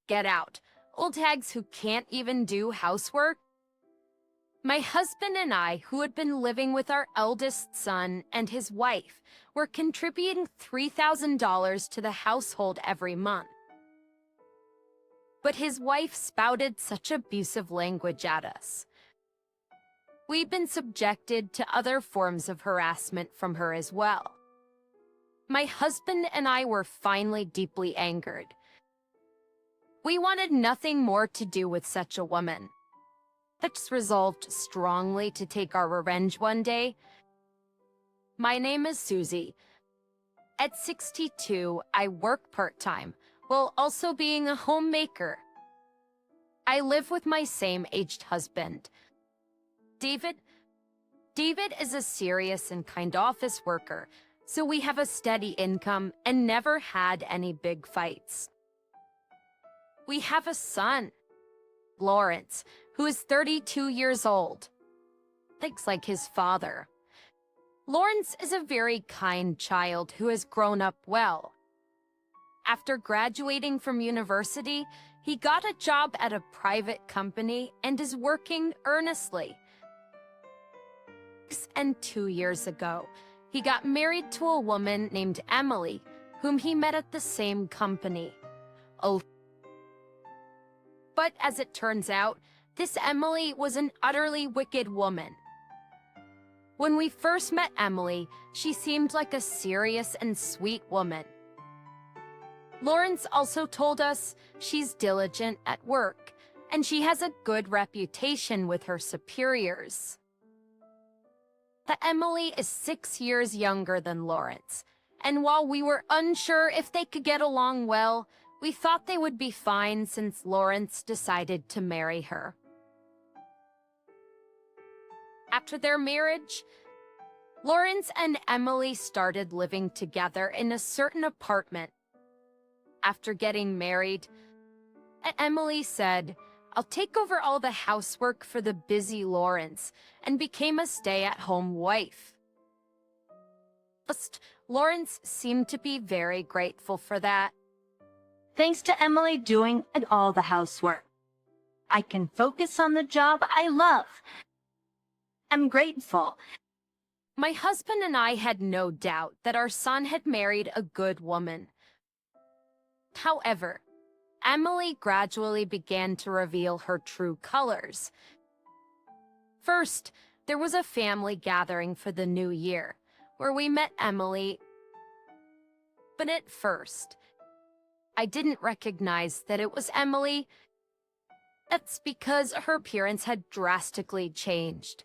get out. Old hags who can't even do housework. My husband and I, who had been living with our eldest son and his wife, were contributing $3,000 to the household every month. But his wife spouted such abusive language at us. We'd been subjected to other forms of harassment from her as well. My husband and I were finally deeply angered. We wanted nothing more to do with such a woman. Let's resolved strongly to take our revenge one day. My name is Susie. At 62, I work part-time, while also being a homemaker. I live with my same-aged husband, David. David is a serious and kind office worker, so we have a steady income and never had any big fights. We have a son, Lawrence, who is 32 years old. Thinks like his father. Lawrence is a very kind child who has grown up well. After graduating from university, he got a job at a private company and is working earnestly. And 2 years ago, he got married to a woman named Emily, whom he met at the same company. But as it turns out, this Emily was an utterly wicked woman. When we first met Emily, she seemed like a serious and sweet woman. Lawrence also told us she's diligent at work, and she has a good reputation with her superiors. That Emily is 6 years younger than Lawrence, and while we were unsure if they could get along well, we thought they would be fine since Lawrence decided to marry her. After their marriage, Lawrence and Emily started living together in a certain apartment. After getting married, Emily said, "I'll take over all the housework for the busy Lawrence," and became a stay-at-home wife. Lawrence seemed to be very grateful for that. Thanks to Emily doing all the housework, I can focus on the job I love. I'm grateful. My husband and I had no doubt that our son had married a good woman. However, Emily gradually began to reveal her true colors. First, there was a family gathering for the new year, where we met Emily. But at first, I didn't recognize that it was Emily. That's because her appearance had drastically changed.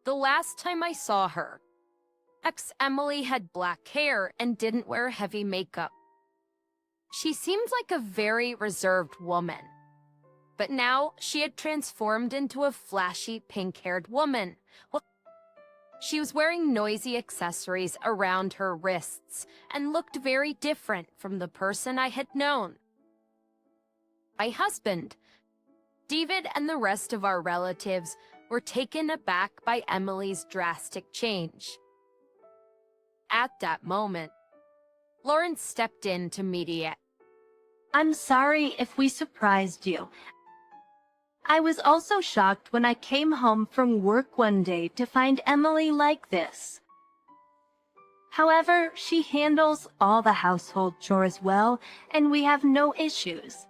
The last time I saw her, Emily had black hair and didn't wear heavy makeup. She seemed like a very reserved woman. But now she had transformed into a flashy pink-haired woman. She was wearing noisy accessories around her wrists and looked very different from the person I had known. My husband, David, and the rest of our relatives were taken aback by Emily's drastic change. At that moment, Lawrence stepped in to mediate. I'm sorry if we surprised you. I was also shocked when I came home from work one day to find Emily like this. However, she handles all the household chores well, and we have no issues.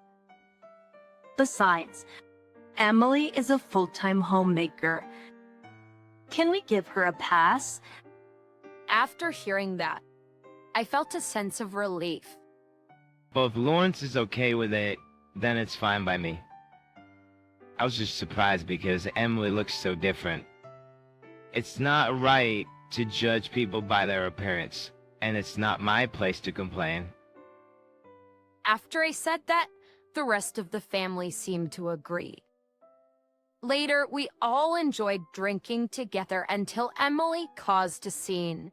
Besides, Emily is a full-time homemaker. Can we give her a pass? After hearing that, I felt a sense of relief. Well, if Lawrence is okay with it, then it's fine by me. I was just surprised because Emily looks so different. It's not right to judge people by their appearance, and it's not my place to complain. After I said that, the rest of the family seemed to agree. Later, we all enjoyed drinking together until Emily caused a scene.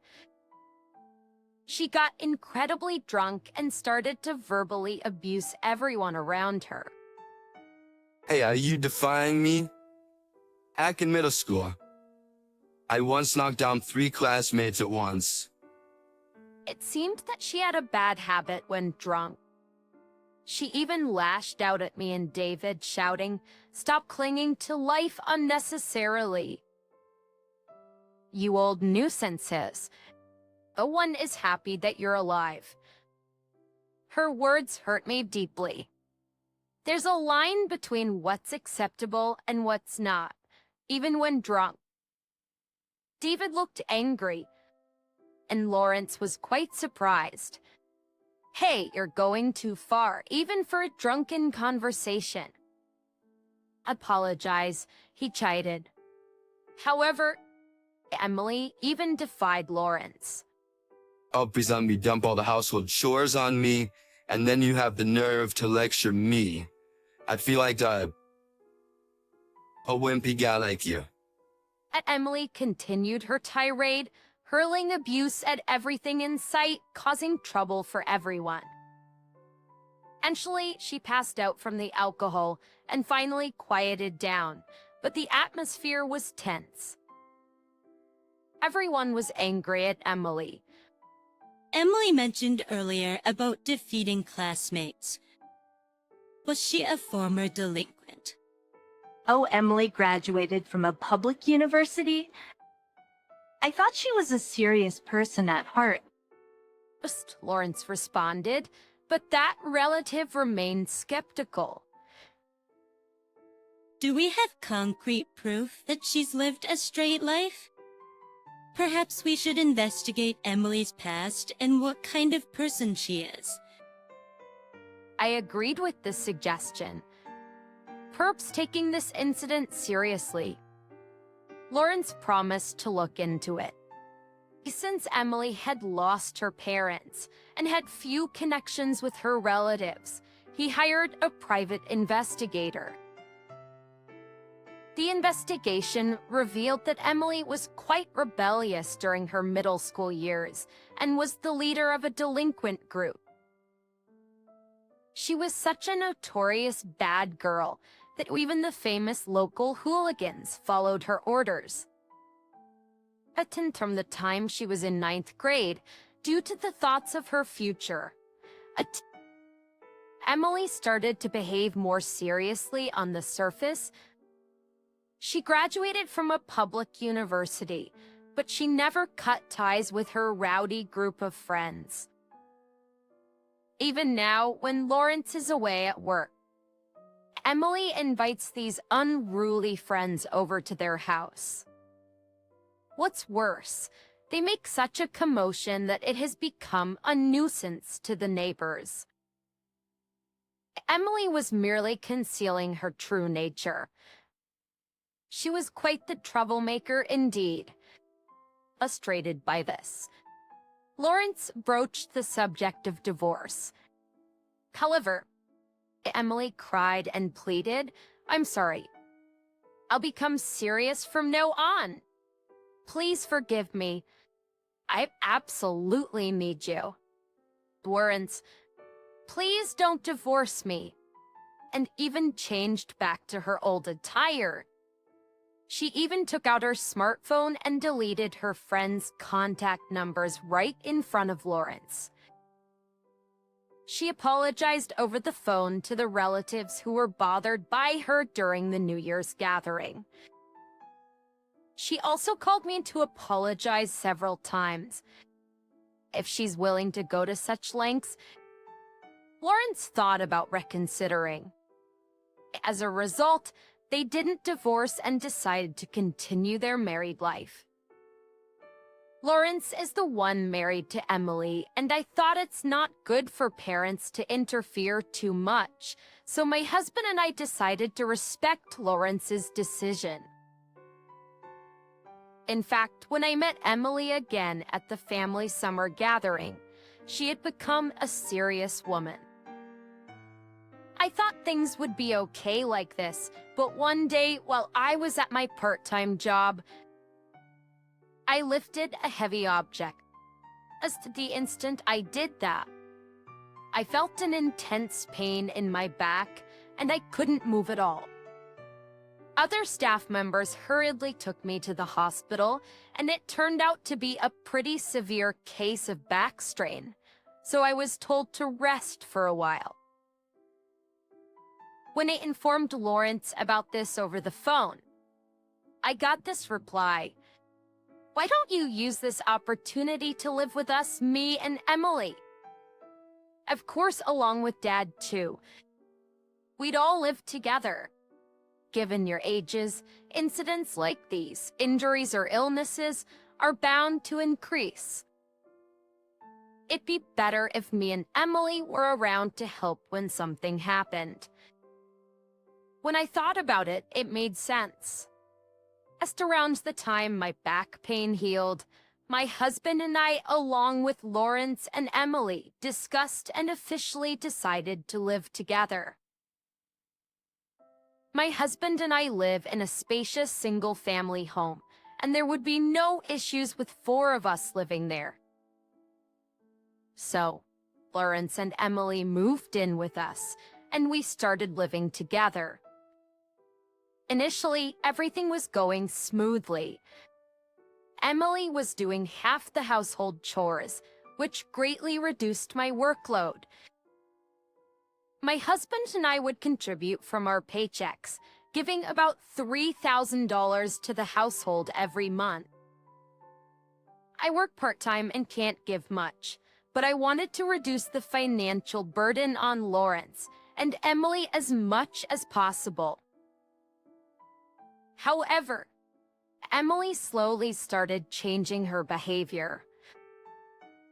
She got incredibly drunk and started to verbally abuse everyone around her. Hey, are you defying me? Back in middle school, I once knocked down 3 classmates at once. It seemed that she had a bad habit when drunk. She even lashed out at me and David, shouting, "Stop clinging to life unnecessarily. You old nuisances. No one is happy that you're alive." Her words hurt me deeply. There's a line between what's acceptable and what's not, even when drunk. David looked angry, and Lawrence was quite surprised. "Hey, you're going too far, even for a drunken conversation." "Apologize," he chided. However, Emily even defied Lawrence. Always on me, dump all the household chores on me, and then you have the nerve to lecture me. I feel like a wimpy guy like you. And Emily continued her tirade, hurling abuse at everything in sight, causing trouble for everyone. Eventually, she passed out from the alcohol and finally quieted down, but the atmosphere was tense. Everyone was angry at Emily. Emily mentioned earlier about defeating classmates. Was she a former delinquent? Oh, Emily graduated from a public university? I thought she was a serious person at heart. Lawrence responded, but that relative remained skeptical. Do we have concrete proof that she's lived a straight life? Perhaps we should investigate Emily's past and what kind of person she is. I agreed with this suggestion, perhaps taking this incident seriously. Lawrence promised to look into it. Since Emily had lost her parents and had few connections with her relatives, he hired a private investigator. The investigation revealed that Emily was quite rebellious during her middle school years and was the leader of a delinquent group. She was such a notorious bad girl that even the famous local hooligans followed her orders. From the time she was in 9th grade, due to the thoughts of her future, Emily started to behave more seriously on the surface. She graduated from a public university, but she never cut ties with her rowdy group of friends. Even now, when Lawrence is away at work, Emily invites these unruly friends over to their house. What's worse, they make such a commotion that it has become a nuisance to the neighbors. Emily was merely concealing her true nature. She was quite the troublemaker indeed. Frustrated by this, Lawrence broached the subject of divorce. However, Emily cried and pleaded, "I'm sorry. I'll become serious from now on. Please forgive me. I absolutely need you." Lawrence, "Please don't divorce me," and even changed back to her old attire. She even took out her smartphone and deleted her friends' contact numbers right in front of Lawrence. She apologized over the phone to the relatives who were bothered by her during the New Year's gathering. She also called me to apologize several times. If she's willing to go to such lengths, Lawrence thought about reconsidering. As a result, they didn't divorce and decided to continue their married life. Lawrence is the one married to Emily, and I thought it's not good for parents to interfere too much, so my husband and I decided to respect Lawrence's decision. In fact, when I met Emily again at the family summer gathering, she had become a serious woman. I thought things would be okay like this, but one day, while I was at my part-time job, I lifted a heavy object. As to the instant I did that, I felt an intense pain in my back, and I couldn't move at all. Other staff members hurriedly took me to the hospital, and it turned out to be a pretty severe case of back strain, so I was told to rest for a while. When I informed Lawrence about this over the phone, I got this reply: "Why don't you use this opportunity to live with us, me and Emily? Of course, along with Dad, too. We'd all live together. Given your ages, incidents like these, injuries or illnesses, are bound to increase. It'd be better if me and Emily were around to help when something happened." When I thought about it, it made sense. Just around the time my back pain healed, my husband and I, along with Lawrence and Emily, discussed and officially decided to live together. My husband and I live in a spacious single-family home, and there would be no issues with 4 of us living there. So, Lawrence and Emily moved in with us, and we started living together. Initially, everything was going smoothly. Emily was doing half the household chores, which greatly reduced my workload. My husband and I would contribute from our paychecks, giving about $3,000 to the household every month. I work part-time and can't give much, but I wanted to reduce the financial burden on Lawrence and Emily as much as possible. However, Emily slowly started changing her behavior.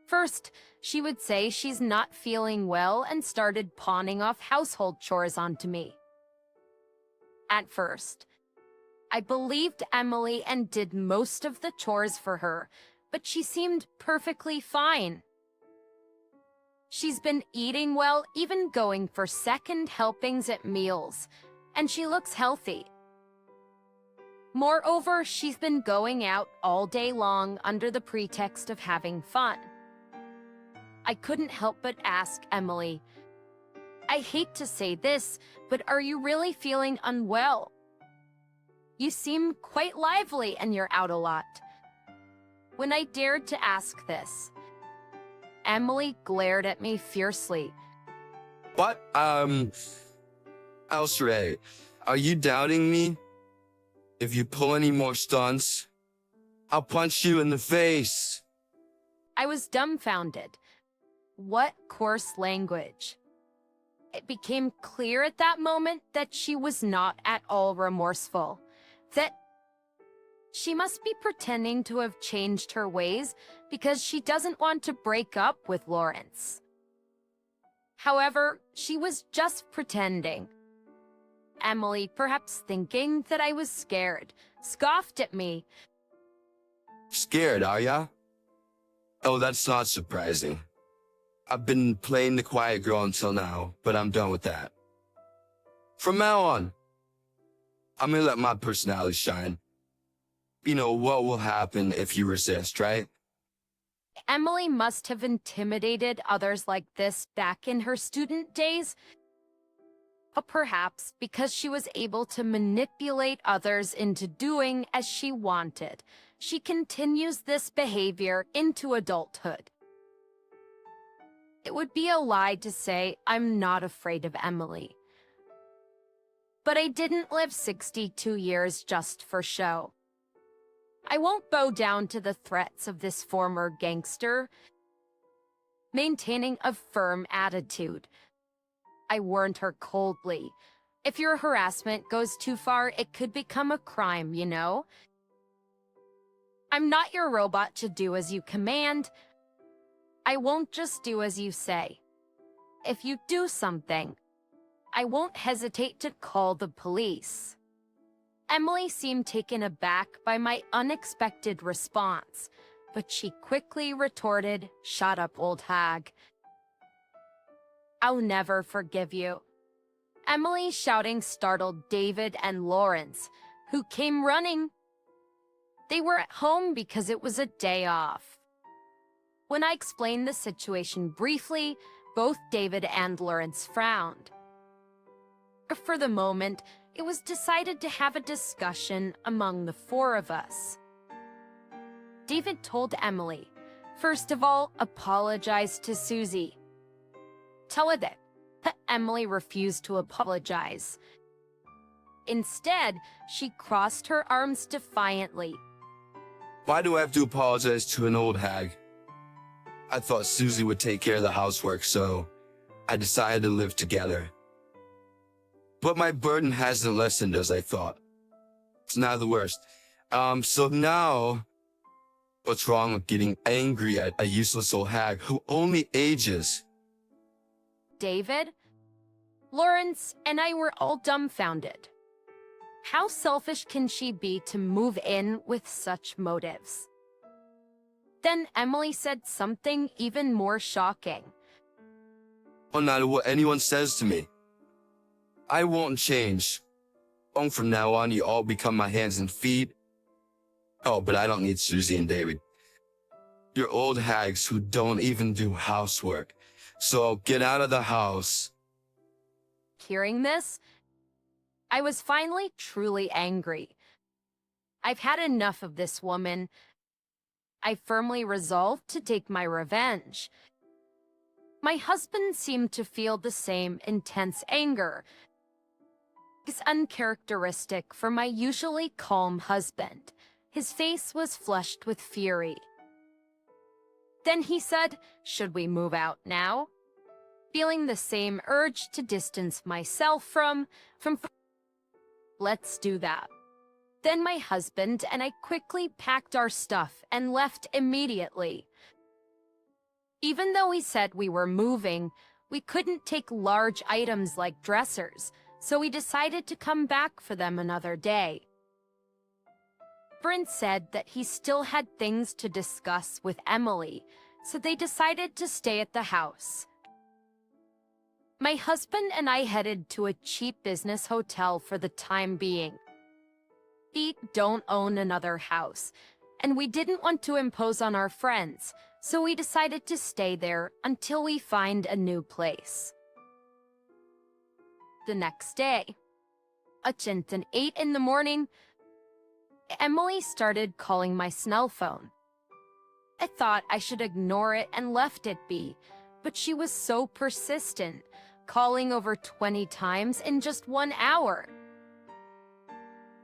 First, she would say she's not feeling well and started pawning off household chores onto me. At first, I believed Emily and did most of the chores for her, but she seemed perfectly fine. She's been eating well, even going for second helpings at meals, and she looks healthy. Moreover, she's been going out all day long under the pretext of having fun. I couldn't help but ask Emily, "I hate to say this, but are you really feeling unwell? You seem quite lively and you're out a lot." When I dared to ask this, Emily glared at me fiercely. What? Elsray, are you doubting me? If you pull any more stunts, I'll punch you in the face. I was dumbfounded. What coarse language. It became clear at that moment that she was not at all remorseful, that she must be pretending to have changed her ways because she doesn't want to break up with Lawrence. However, she was just pretending. Emily, perhaps thinking that I was scared, scoffed at me. Scared, are ya? Oh, that's not surprising. I've been playing the quiet girl until now, but I'm done with that. From now on, I'm gonna let my personality shine. You know what will happen if you resist, right? Emily must have intimidated others like this back in her student days. But perhaps because she was able to manipulate others into doing as she wanted, she continues this behavior into adulthood. It would be a lie to say I'm not afraid of Emily. But I didn't live 62 years just for show. I won't bow down to the threats of this former gangster. Maintaining a firm attitude, I warned her coldly. If your harassment goes too far, it could become a crime, you know? I'm not your robot to do as you command. I won't just do as you say. If you do something, I won't hesitate to call the police. Emily seemed taken aback by my unexpected response, but she quickly retorted, "Shut up, old hag. I'll never forgive you." Emily's shouting startled David and Lawrence, who came running. They were at home because it was a day off. When I explained the situation briefly, both David and Lawrence frowned. For the moment, it was decided to have a discussion among the 4 of us. David told Emily, first of all, apologize to Susie. Tell her that But Emily refused to apologize. Instead, she crossed her arms defiantly. Why do I have to apologize to an old hag? I thought Susie would take care of the housework, so I decided to live together. But my burden hasn't lessened as I thought. It's not the worst. So now, what's wrong with getting angry at a useless old hag who only ages? David, Lawrence, and I were all dumbfounded. How selfish can she be to move in with such motives? Then Emily said something even more shocking. No matter what anyone says to me, I won't change. From now on, you all become my hands and feet. Oh, but I don't need Susie and David. You're old hags who don't even do housework. So get out of the house. Hearing this, I was finally truly angry. I've had enough of this woman. I firmly resolved to take my revenge. My husband seemed to feel the same intense anger. It's uncharacteristic for my usually calm husband. His face was flushed with fury. Then he said, "Should we move out now?" Feeling the same urge to distance myself from let's do that. Then my husband and I quickly packed our stuff and left immediately. Even though we said we were moving, we couldn't take large items like dressers, so we decided to come back for them another day. Brent said that he still had things to discuss with Emily, so they decided to stay at the house. My husband and I headed to a cheap business hotel for the time being. We don't own another house, and we didn't want to impose on our friends, so we decided to stay there until we find a new place. The next day, at 8 in the morning, Emily started calling my cell phone. I thought I should ignore it and left it be, but she was so persistent, calling over 20 times in just 1 hour.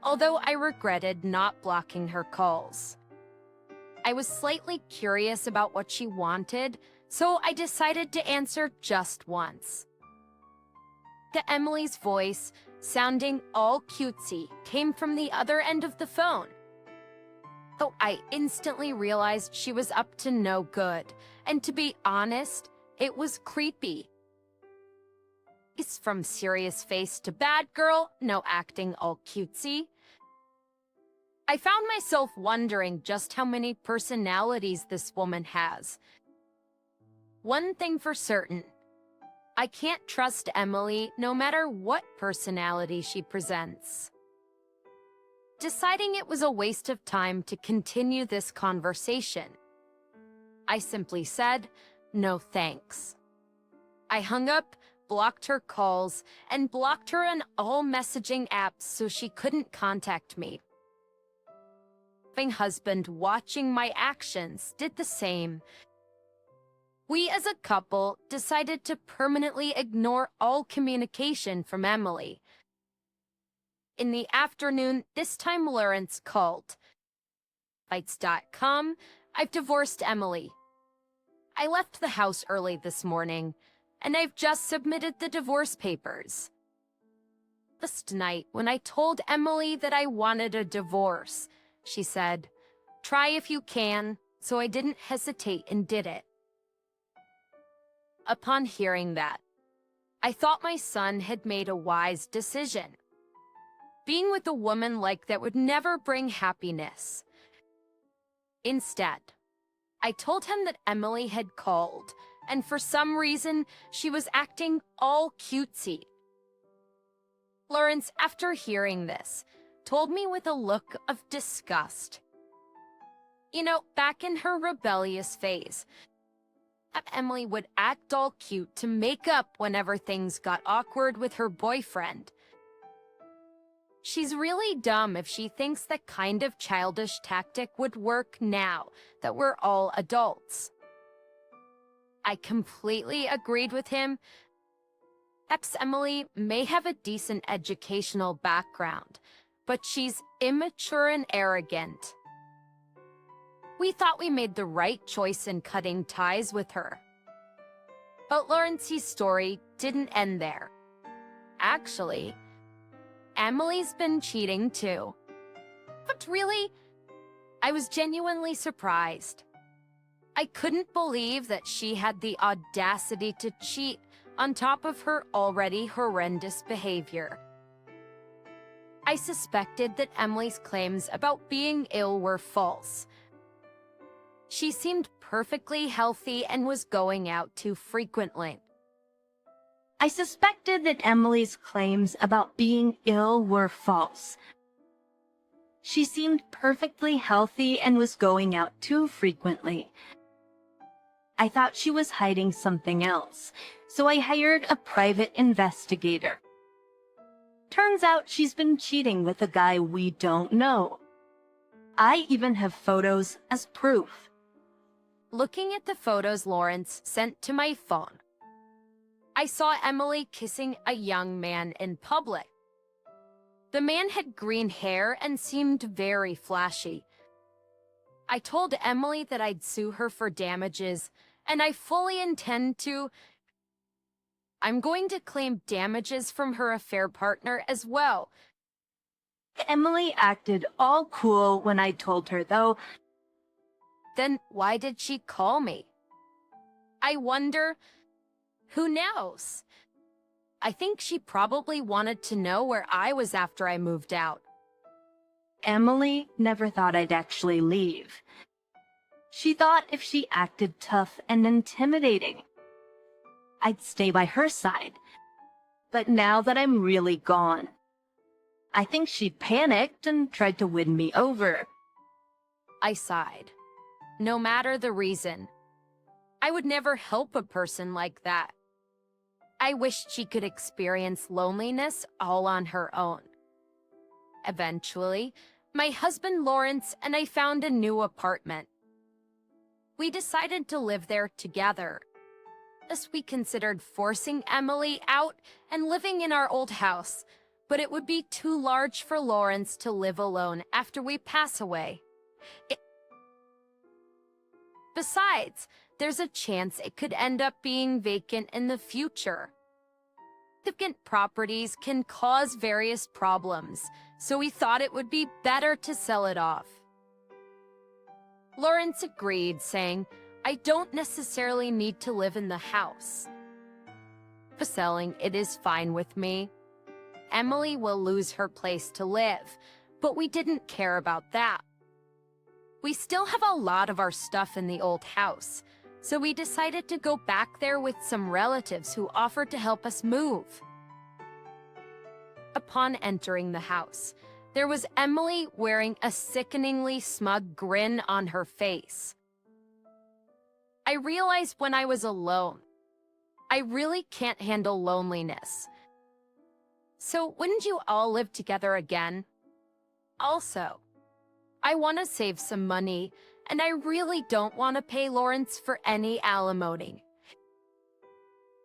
Although I regretted not blocking her calls. I was slightly curious about what she wanted, so I decided to answer just once. Emily's voice, sounding all cutesy, came from the other end of the phone. So I instantly realized she was up to no good, and to be honest, it was creepy. It's from serious face to bad girl, no acting all cutesy. I found myself wondering just how many personalities this woman has. One thing for certain, I can't trust Emily no matter what personality she presents. Deciding it was a waste of time to continue this conversation, I simply said, "No thanks." I hung up, blocked her calls, and blocked her on all messaging apps so she couldn't contact me. My husband, watching my actions, did the same. We as a couple decided to permanently ignore all communication from Emily. In the afternoon, this time Lawrence called. Fights.com, I've divorced Emily. I left the house early this morning, and I've just submitted the divorce papers. Last night, when I told Emily that I wanted a divorce, she said, "Try if you can," so I didn't hesitate and did it. Upon hearing that, I thought my son had made a wise decision. Being with a woman like that would never bring happiness. Instead, I told him that Emily had called, and for some reason, she was acting all cutesy. Lawrence, after hearing this, told me with a look of disgust. You know, back in her rebellious phase, Emily would act all cute to make up whenever things got awkward with her boyfriend. She's really dumb if she thinks that kind of childish tactic would work now that we're all adults. I completely agreed with him. Emily may have a decent educational background, but she's immature and arrogant. We thought we made the right choice in cutting ties with her. But Lawrence's story didn't end there. Actually, Emily's been cheating too. But really, I was genuinely surprised. I couldn't believe that she had the audacity to cheat on top of her already horrendous behavior. I suspected that Emily's claims about being ill were false. She seemed perfectly healthy and was going out too frequently. I suspected that Emily's claims about being ill were false. She seemed perfectly healthy and was going out too frequently. I thought she was hiding something else, so I hired a private investigator. Turns out she's been cheating with a guy we don't know. I even have photos as proof. Looking at the photos Lawrence sent to my phone, I saw Emily kissing a young man in public. The man had green hair and seemed very flashy. I told Emily that I'd sue her for damages, and I fully intend to. I'm going to claim damages from her affair partner as well. Emily acted all cool when I told her, though. Then why did she call me? I wonder. Who knows? I think she probably wanted to know where I was after I moved out. Emily never thought I'd actually leave. She thought if she acted tough and intimidating, I'd stay by her side. But now that I'm really gone, I think she panicked and tried to win me over. I sighed. No matter the reason, I would never help a person like that. I wished she could experience loneliness all on her own. Eventually, my husband Lawrence and I found a new apartment. We decided to live there together. Thus, we considered forcing Emily out and living in our old house, but it would be too large for Lawrence to live alone after we pass away. Besides, there's a chance it could end up being vacant in the future. Vacant properties can cause various problems, so we thought it would be better to sell it off. Lawrence agreed, saying, I don't necessarily need to live in the house. For selling, it is fine with me. Emily will lose her place to live, but we didn't care about that. We still have a lot of our stuff in the old house, so we decided to go back there with some relatives who offered to help us move. Upon entering the house, there was Emily wearing a sickeningly smug grin on her face. I realized when I was alone, I really can't handle loneliness. So wouldn't you all live together again? Also, I want to save some money, and I really don't want to pay Lawrence for any alimony.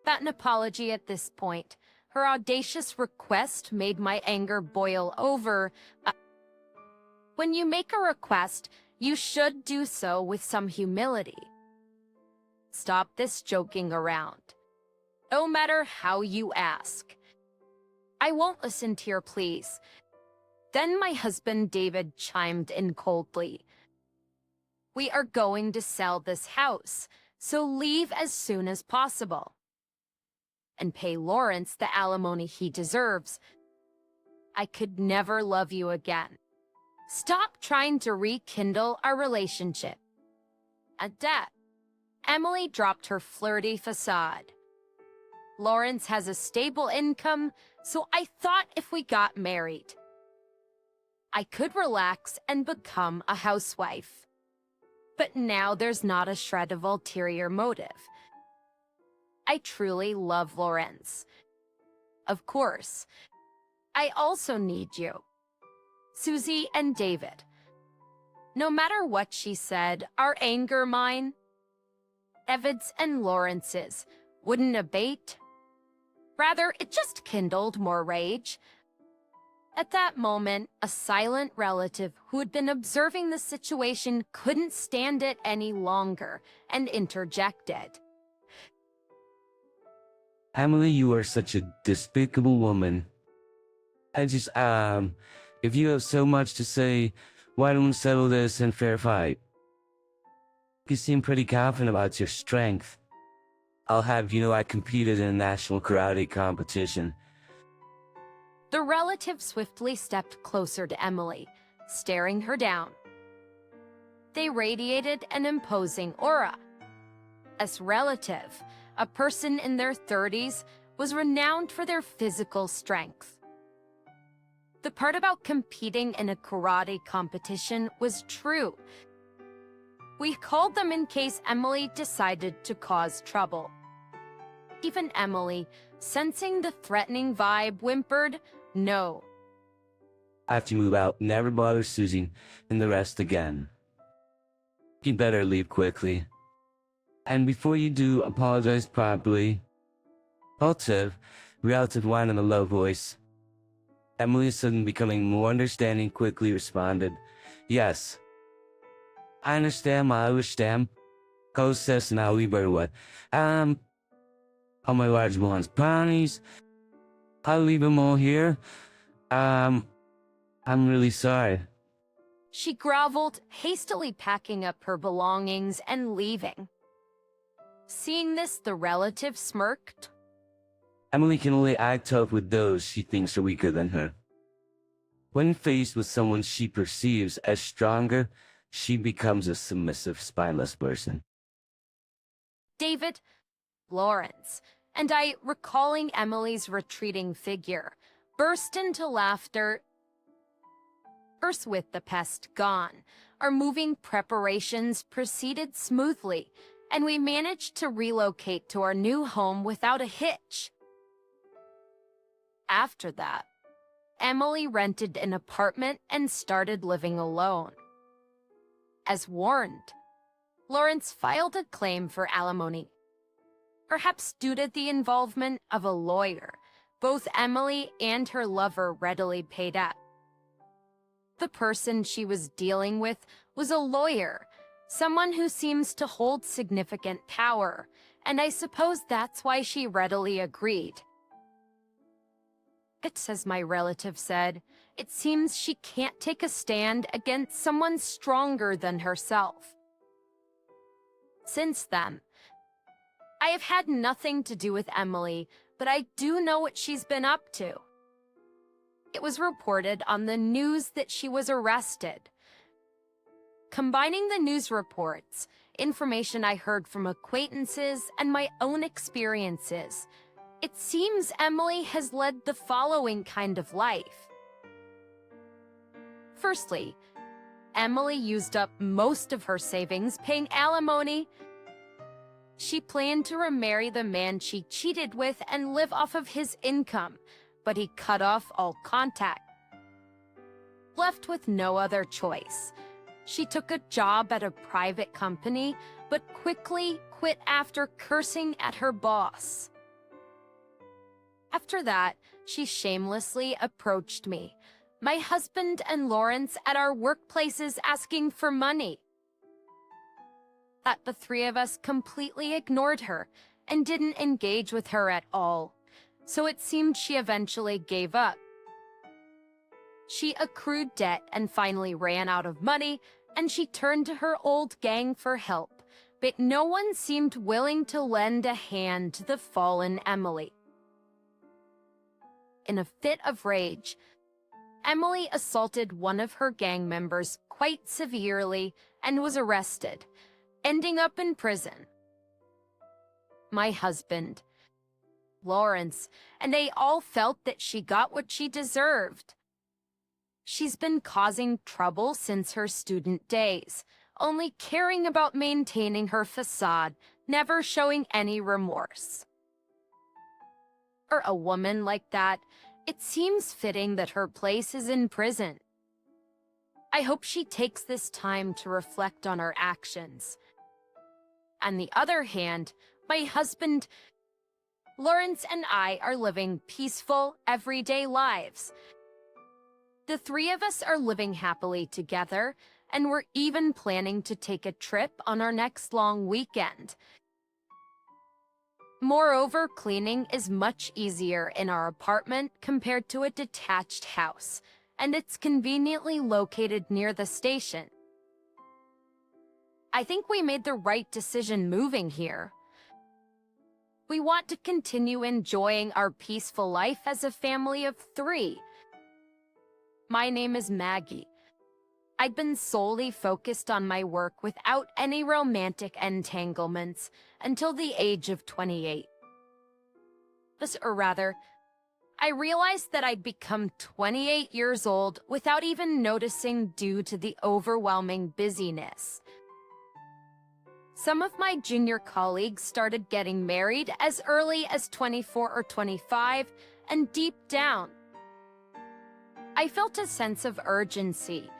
Without an apology at this point, her audacious request made my anger boil over. When you make a request, you should do so with some humility. Stop this joking around. No matter how you ask. I won't listen to your pleas. Then my husband David chimed in coldly. We are going to sell this house, so leave as soon as possible. And pay Lawrence the alimony he deserves. I could never love you again. Stop trying to rekindle our relationship. At that, Emily dropped her flirty facade. Lawrence has a stable income, so I thought if we got married, I could relax and become a housewife. But now there's not a shred of ulterior motive. I truly love Lawrence. Of course, I also need you, Susie and David. No matter what she said, our anger, mine, David's and Lawrence's, wouldn't abate. Rather, it just kindled more rage. At that moment, a silent relative who had been observing the situation couldn't stand it any longer and interjected. Emily, you are such a despicable woman. If you have so much to say, why don't we settle this in fair fight? You seem pretty confident about your strength. I'll have you know I competed in a national karate competition. The relative swiftly stepped closer to Emily, staring her down. They radiated an imposing aura. As relative, a person in their 30s, was renowned for their physical strength. The part about competing in a karate competition was true. We called them in case Emily decided to cause trouble. Even Emily, sensing the threatening vibe, whimpered, "No." I have to move out, never bother Susie and the rest again. You better leave quickly. And before you do, apologize properly. Relative whined in a low voice. Emily, suddenly becoming more understanding, quickly responded, "Yes. I understand, I understand. Go says now we better what? All my large ones, ponies. I'll leave them all here. I'm really sorry." She groveled, hastily packing up her belongings and leaving. Seeing this, the relative smirked. Emily can only act tough with those she thinks are weaker than her. When faced with someone she perceives as stronger, she becomes a submissive, spineless person. David, Lawrence, and I, recalling Emily's retreating figure, burst into laughter. First, with the pest gone, our moving preparations proceeded smoothly, and we managed to relocate to our new home without a hitch. After that, Emily rented an apartment and started living alone. As warned, Lawrence filed a claim for alimony. Perhaps due to the involvement of a lawyer, both Emily and her lover readily paid up. The person she was dealing with was a lawyer, someone who seems to hold significant power, and I suppose that's why she readily agreed. It's as my relative said, it seems she can't take a stand against someone stronger than herself. Since then, I have had nothing to do with Emily, but I do know what she's been up to. It was reported on the news that she was arrested. Combining the news reports, information I heard from acquaintances, and my own experiences, it seems Emily has led the following kind of life. Firstly, Emily used up most of her savings paying alimony. She planned to remarry the man she cheated with and live off of his income, but he cut off all contact. Left with no other choice, she took a job at a private company, but quickly quit after cursing at her boss. After that, she shamelessly approached me, my husband and Lawrence at our workplaces asking for money. That the three of us completely ignored her and didn't engage with her at all, so it seemed she eventually gave up. She accrued debt and finally ran out of money, and she turned to her old gang for help, but no one seemed willing to lend a hand to the fallen Emily. In a fit of rage, Emily assaulted one of her gang members quite severely and was arrested, ending up in prison. My husband, Lawrence, and they all felt that she got what she deserved. She's been causing trouble since her student days, only caring about maintaining her facade, never showing any remorse. For a woman like that, it seems fitting that her place is in prison. I hope she takes this time to reflect on her actions. On the other hand, my husband, Lawrence and I are living peaceful, everyday lives. The three of us are living happily together, and we're even planning to take a trip on our next long weekend. Moreover, cleaning is much easier in our apartment compared to a detached house, and it's conveniently located near the station. I think we made the right decision moving here. We want to continue enjoying our peaceful life as a family of three. My name is Maggie. I'd been solely focused on my work without any romantic entanglements until the age of 28. Or rather, I realized that I'd become 28 years old without even noticing due to the overwhelming busyness. Some of my junior colleagues started getting married as early as 24 or 25, and deep down, I felt a sense of urgency.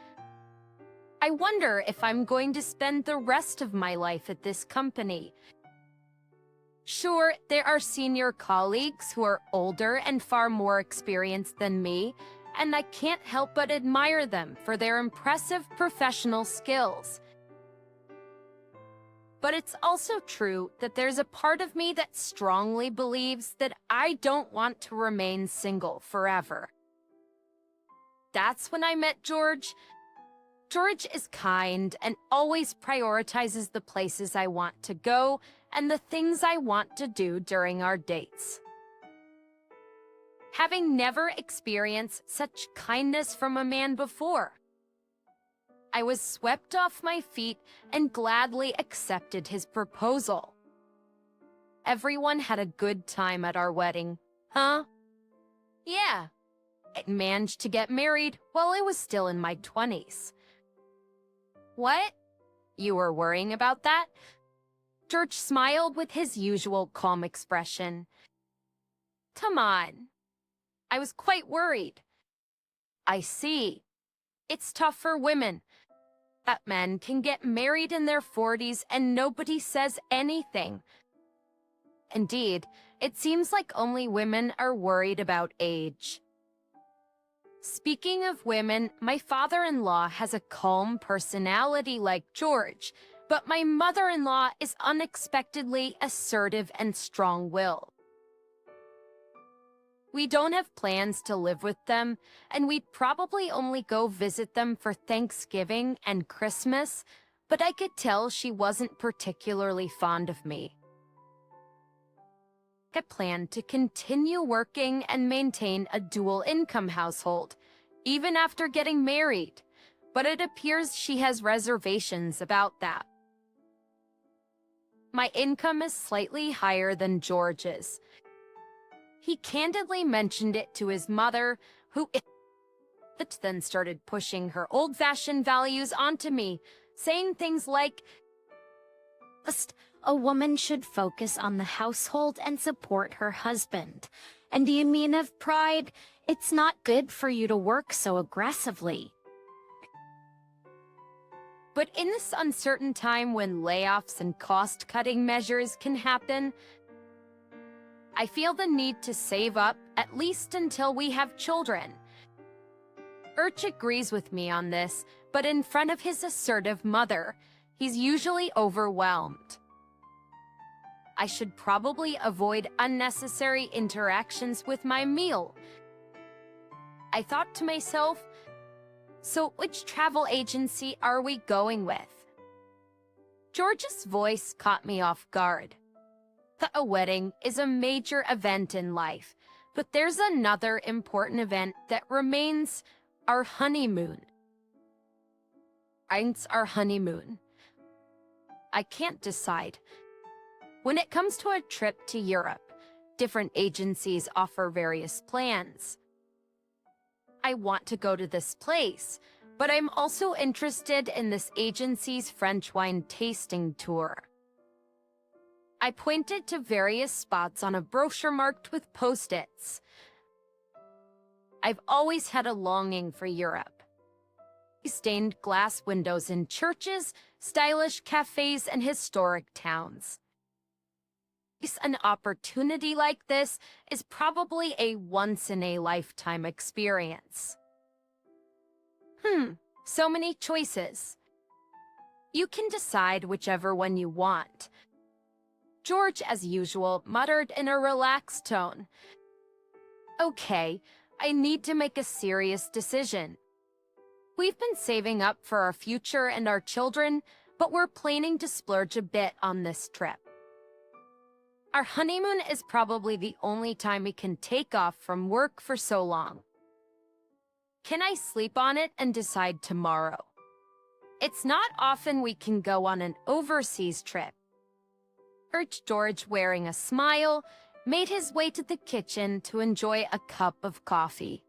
I wonder if I'm going to spend the rest of my life at this company. Sure, there are senior colleagues who are older and far more experienced than me, and I can't help but admire them for their impressive professional skills. But it's also true that there's a part of me that strongly believes that I don't want to remain single forever. That's when I met George. George is kind and always prioritizes the places I want to go and the things I want to do during our dates. Having never experienced such kindness from a man before, I was swept off my feet and gladly accepted his proposal. Everyone had a good time at our wedding, huh? Yeah. I managed to get married while I was still in my 20s. What? You were worrying about that? George smiled with his usual calm expression. Come on. I was quite worried. I see. It's tough for women. That men can get married in their 40s and nobody says anything. Indeed, it seems like only women are worried about age. Speaking of women, my father-in-law has a calm personality like George, but my mother-in-law is unexpectedly assertive and strong-willed. We don't have plans to live with them, and we'd probably only go visit them for Thanksgiving and Christmas, but I could tell she wasn't particularly fond of me. I plan to continue working and maintain a dual-income household, even after getting married, but it appears she has reservations about that. My income is slightly higher than George's. He candidly mentioned it to his mother, who then started pushing her old-fashioned values onto me, saying things like, a woman should focus on the household and support her husband. And do you mean of pride? It's not good for you to work so aggressively. But in this uncertain time when layoffs and cost-cutting measures can happen, I feel the need to save up at least until we have children. Urch agrees with me on this, but in front of his assertive mother, he's usually overwhelmed. I should probably avoid unnecessary interactions with my meal. I thought to myself, so which travel agency are we going with? George's voice caught me off guard. A wedding is a major event in life, but there's another important event that remains: our honeymoon. It's our honeymoon. I can't decide. When it comes to a trip to Europe, different agencies offer various plans. I want to go to this place, but I'm also interested in this agency's French wine tasting tour. I pointed to various spots on a brochure marked with post-its. I've always had a longing for Europe. Stained glass windows in churches, stylish cafes, and historic towns. An opportunity like this is probably a once-in-a-lifetime experience. So many choices. You can decide whichever one you want. George, as usual, muttered in a relaxed tone. Okay, I need to make a serious decision. We've been saving up for our future and our children, but we're planning to splurge a bit on this trip. Our honeymoon is probably the only time we can take off from work for so long. Can I sleep on it and decide tomorrow? It's not often we can go on an overseas trip. George, wearing a smile, made his way to the kitchen to enjoy a cup of coffee.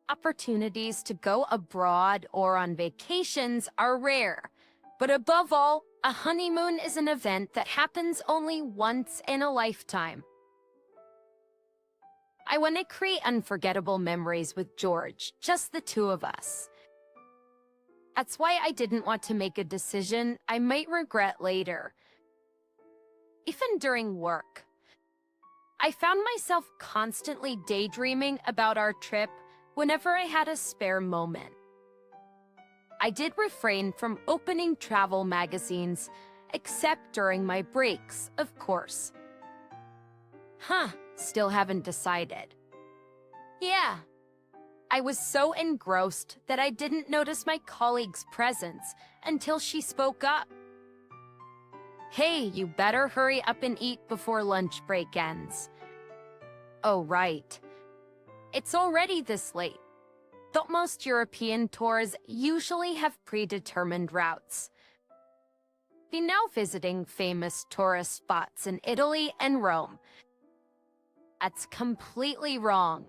Opportunities to go abroad or on vacations are rare, but above all, a honeymoon is an event that happens only once in a lifetime. I want to create unforgettable memories with George, just the two of us. That's why I didn't want to make a decision I might regret later. Even during work, I found myself constantly daydreaming about our trip whenever I had a spare moment. I did refrain from opening travel magazines, except during my breaks, of course. Still haven't decided. Yeah. I was so engrossed that I didn't notice my colleague's presence until she spoke up. Hey, you better hurry up and eat before lunch break ends. Oh, right. It's already this late. Though most European tours usually have predetermined routes. We're now visiting famous tourist spots in Italy and Rome. That's completely wrong.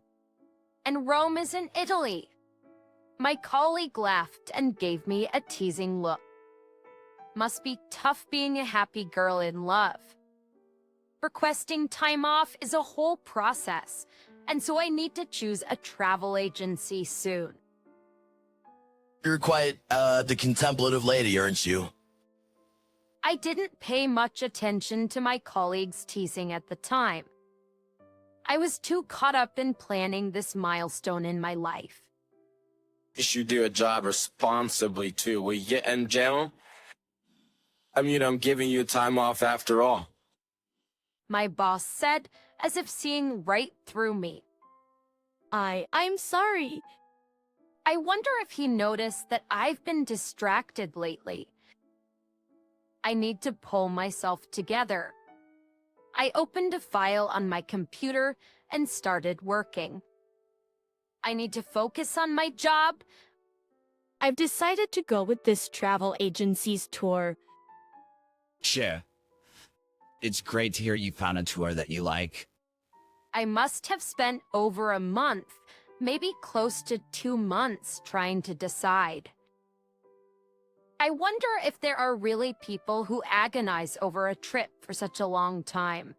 And Rome is in Italy. My colleague laughed and gave me a teasing look. Must be tough being a happy girl in love. Requesting time off is a whole process, and so I need to choose a travel agency soon. You're quite, the contemplative lady, aren't you? I didn't pay much attention to my colleagues' teasing at the time. I was too caught up in planning this milestone in my life. You should do a job responsibly, too. Will you get in jail? I mean, I'm giving you time off after all. My boss said, as if seeing right through me. I'm sorry. I wonder if he noticed that I've been distracted lately. I need to pull myself together. I opened a file on my computer and started working. I need to focus on my job. I've decided to go with this travel agency's tour. Sure. It's great to hear you found a tour that you like. I must have spent over a month, maybe close to 2 months, trying to decide. I wonder if there are really people who agonize over a trip for such a long time.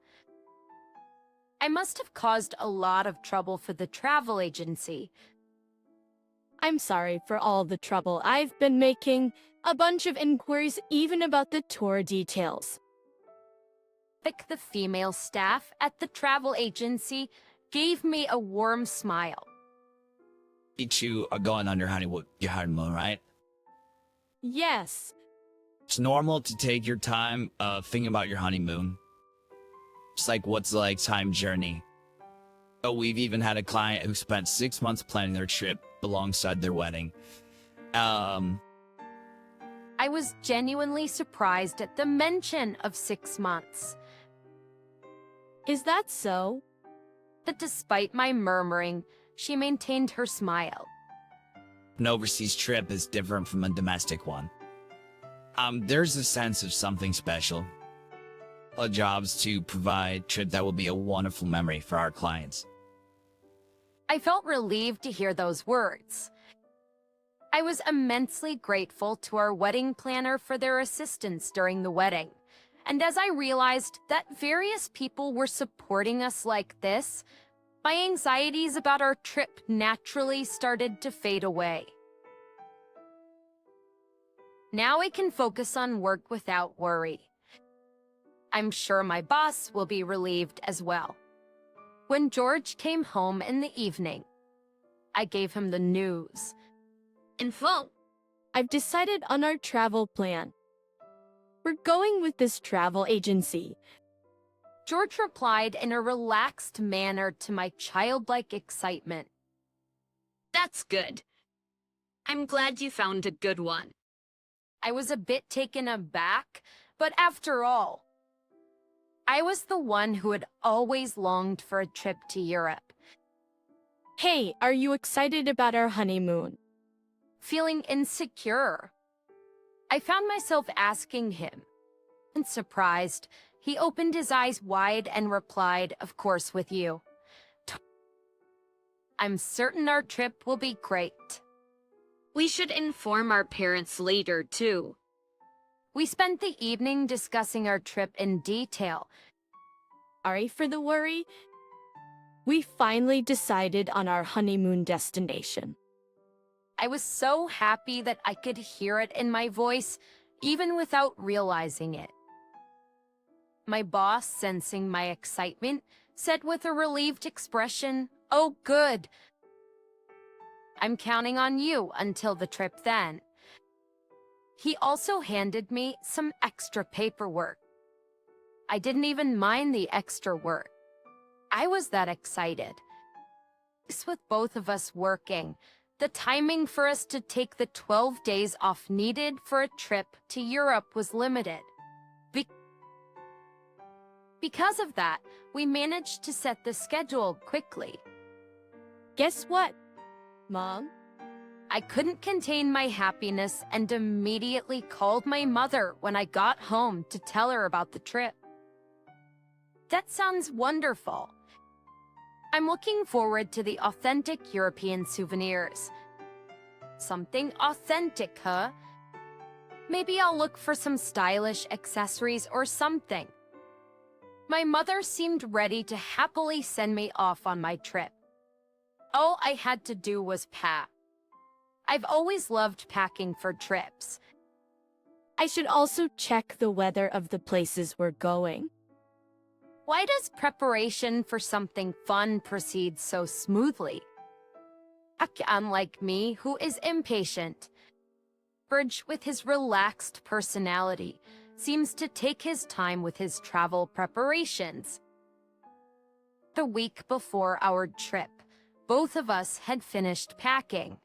I must have caused a lot of trouble for the travel agency. I'm sorry for all the trouble I've been making. A bunch of inquiries even about the tour details. The female staff at the travel agency gave me a warm smile. You two are going on your honeymoon, right? Yes. It's normal to take your time thinking about your honeymoon. It's like what's like time journey. Oh, we've even had a client who spent 6 months planning their trip alongside their wedding. I was genuinely surprised at the mention of 6 months. Is that so? But despite my murmuring, she maintained her smile. An overseas trip is different from a domestic one. There's a sense of something special. A job's to provide trip that will be a wonderful memory for our clients. I felt relieved to hear those words. I was immensely grateful to our wedding planner for their assistance during the wedding. And as I realized that various people were supporting us like this, my anxieties about our trip naturally started to fade away. Now I can focus on work without worry. I'm sure my boss will be relieved as well. When George came home in the evening, I gave him the news. Info. I've decided on our travel plan. We're going with this travel agency. George replied in a relaxed manner to my childlike excitement. That's good. I'm glad you found a good one. I was a bit taken aback, but after all, I was the one who had always longed for a trip to Europe. Hey, are you excited about our honeymoon? Feeling insecure, I found myself asking him, and surprised, he opened his eyes wide and replied, "Of course, with you. I'm certain our trip will be great." We should inform our parents later, too. We spent the evening discussing our trip in detail. Sorry for the worry. We finally decided on our honeymoon destination. I was so happy that I could hear it in my voice, even without realizing it. My boss, sensing my excitement, said with a relieved expression, "Oh, good. I'm counting on you until the trip then." He also handed me some extra paperwork. I didn't even mind the extra work. I was that excited. This with both of us working, the timing for us to take the 12 days off needed for a trip to Europe was limited. Because of that, we managed to set the schedule quickly. Guess what, Mom? I couldn't contain my happiness and immediately called my mother when I got home to tell her about the trip. That sounds wonderful. I'm looking forward to the authentic European souvenirs. Something authentic, huh? Maybe I'll look for some stylish accessories or something. My mother seemed ready to happily send me off on my trip. All I had to do was pack. I've always loved packing for trips. I should also check the weather of the places we're going. Why does preparation for something fun proceed so smoothly? Unlike me, who is impatient, George, with his relaxed personality, seems to take his time with his travel preparations. The week before our trip, both of us had finished packing.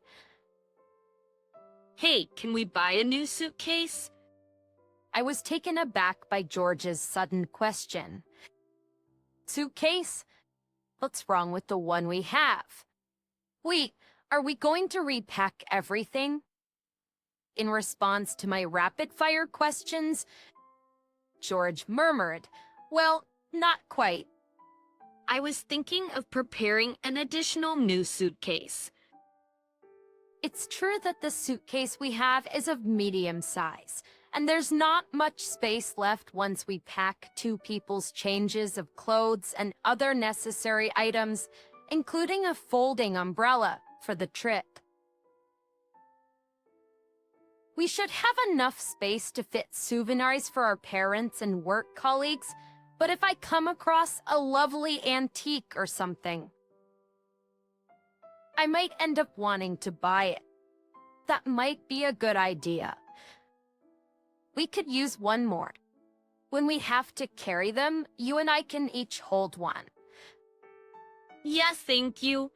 Hey, can we buy a new suitcase? I was taken aback by George's sudden question. Suitcase? What's wrong with the one we have? Wait, are we going to repack everything? In response to my rapid-fire questions, George murmured, "Well, not quite." I was thinking of preparing an additional new suitcase. It's true that the suitcase we have is of medium size, and there's not much space left once we pack 2 people's changes of clothes and other necessary items, including a folding umbrella for the trip. We should have enough space to fit souvenirs for our parents and work colleagues, but if I come across a lovely antique or something, I might end up wanting to buy it. That might be a good idea. We could use one more. When we have to carry them, you and I can each hold one. Yes, thank you.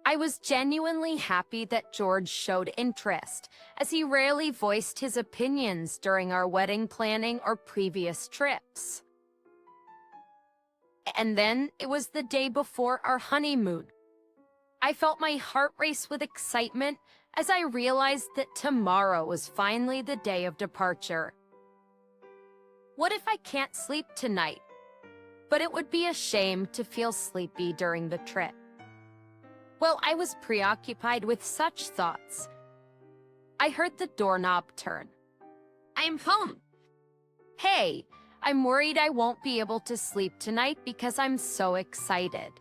I was genuinely happy that George showed interest, as he rarely voiced his opinions during our wedding planning or previous trips. And then it was the day before our honeymoon. I felt my heart race with excitement as I realized that tomorrow was finally the day of departure. What if I can't sleep tonight? But it would be a shame to feel sleepy during the trip. While I was preoccupied with such thoughts, I heard the doorknob turn. I'm home. Hey, I'm worried I won't be able to sleep tonight because I'm so excited.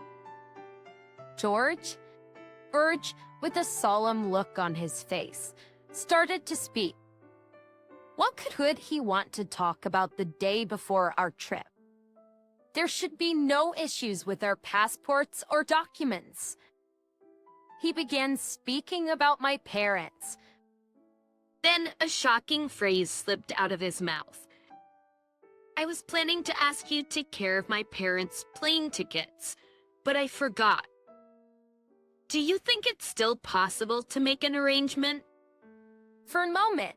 George, with a solemn look on his face, started to speak. What could he want to talk about the day before our trip? There should be no issues with our passports or documents. He began speaking about my parents. Then a shocking phrase slipped out of his mouth. I was planning to ask you to take care of my parents' plane tickets, but I forgot. Do you think it's still possible to make an arrangement? For a moment,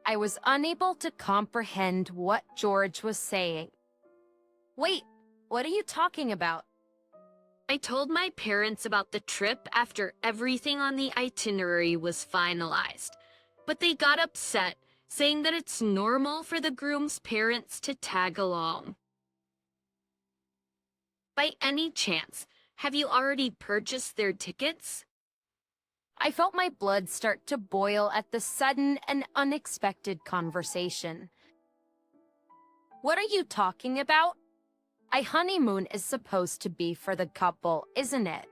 I was unable to comprehend what George was saying. Wait, what are you talking about? I told my parents about the trip after everything on the itinerary was finalized, but they got upset, saying that it's normal for the groom's parents to tag along. By any chance, have you already purchased their tickets? I felt my blood start to boil at the sudden and unexpected conversation. What are you talking about? A honeymoon is supposed to be for the couple, isn't it?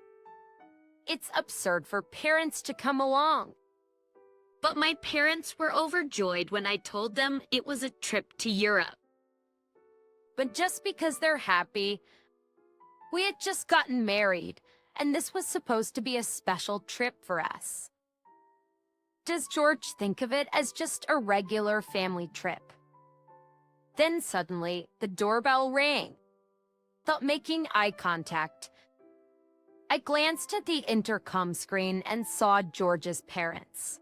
It's absurd for parents to come along. But my parents were overjoyed when I told them it was a trip to Europe. But just because they're happy, we had just gotten married, and this was supposed to be a special trip for us. Does George think of it as just a regular family trip? Then suddenly, the doorbell rang. Without making eye contact, I glanced at the intercom screen and saw George's parents.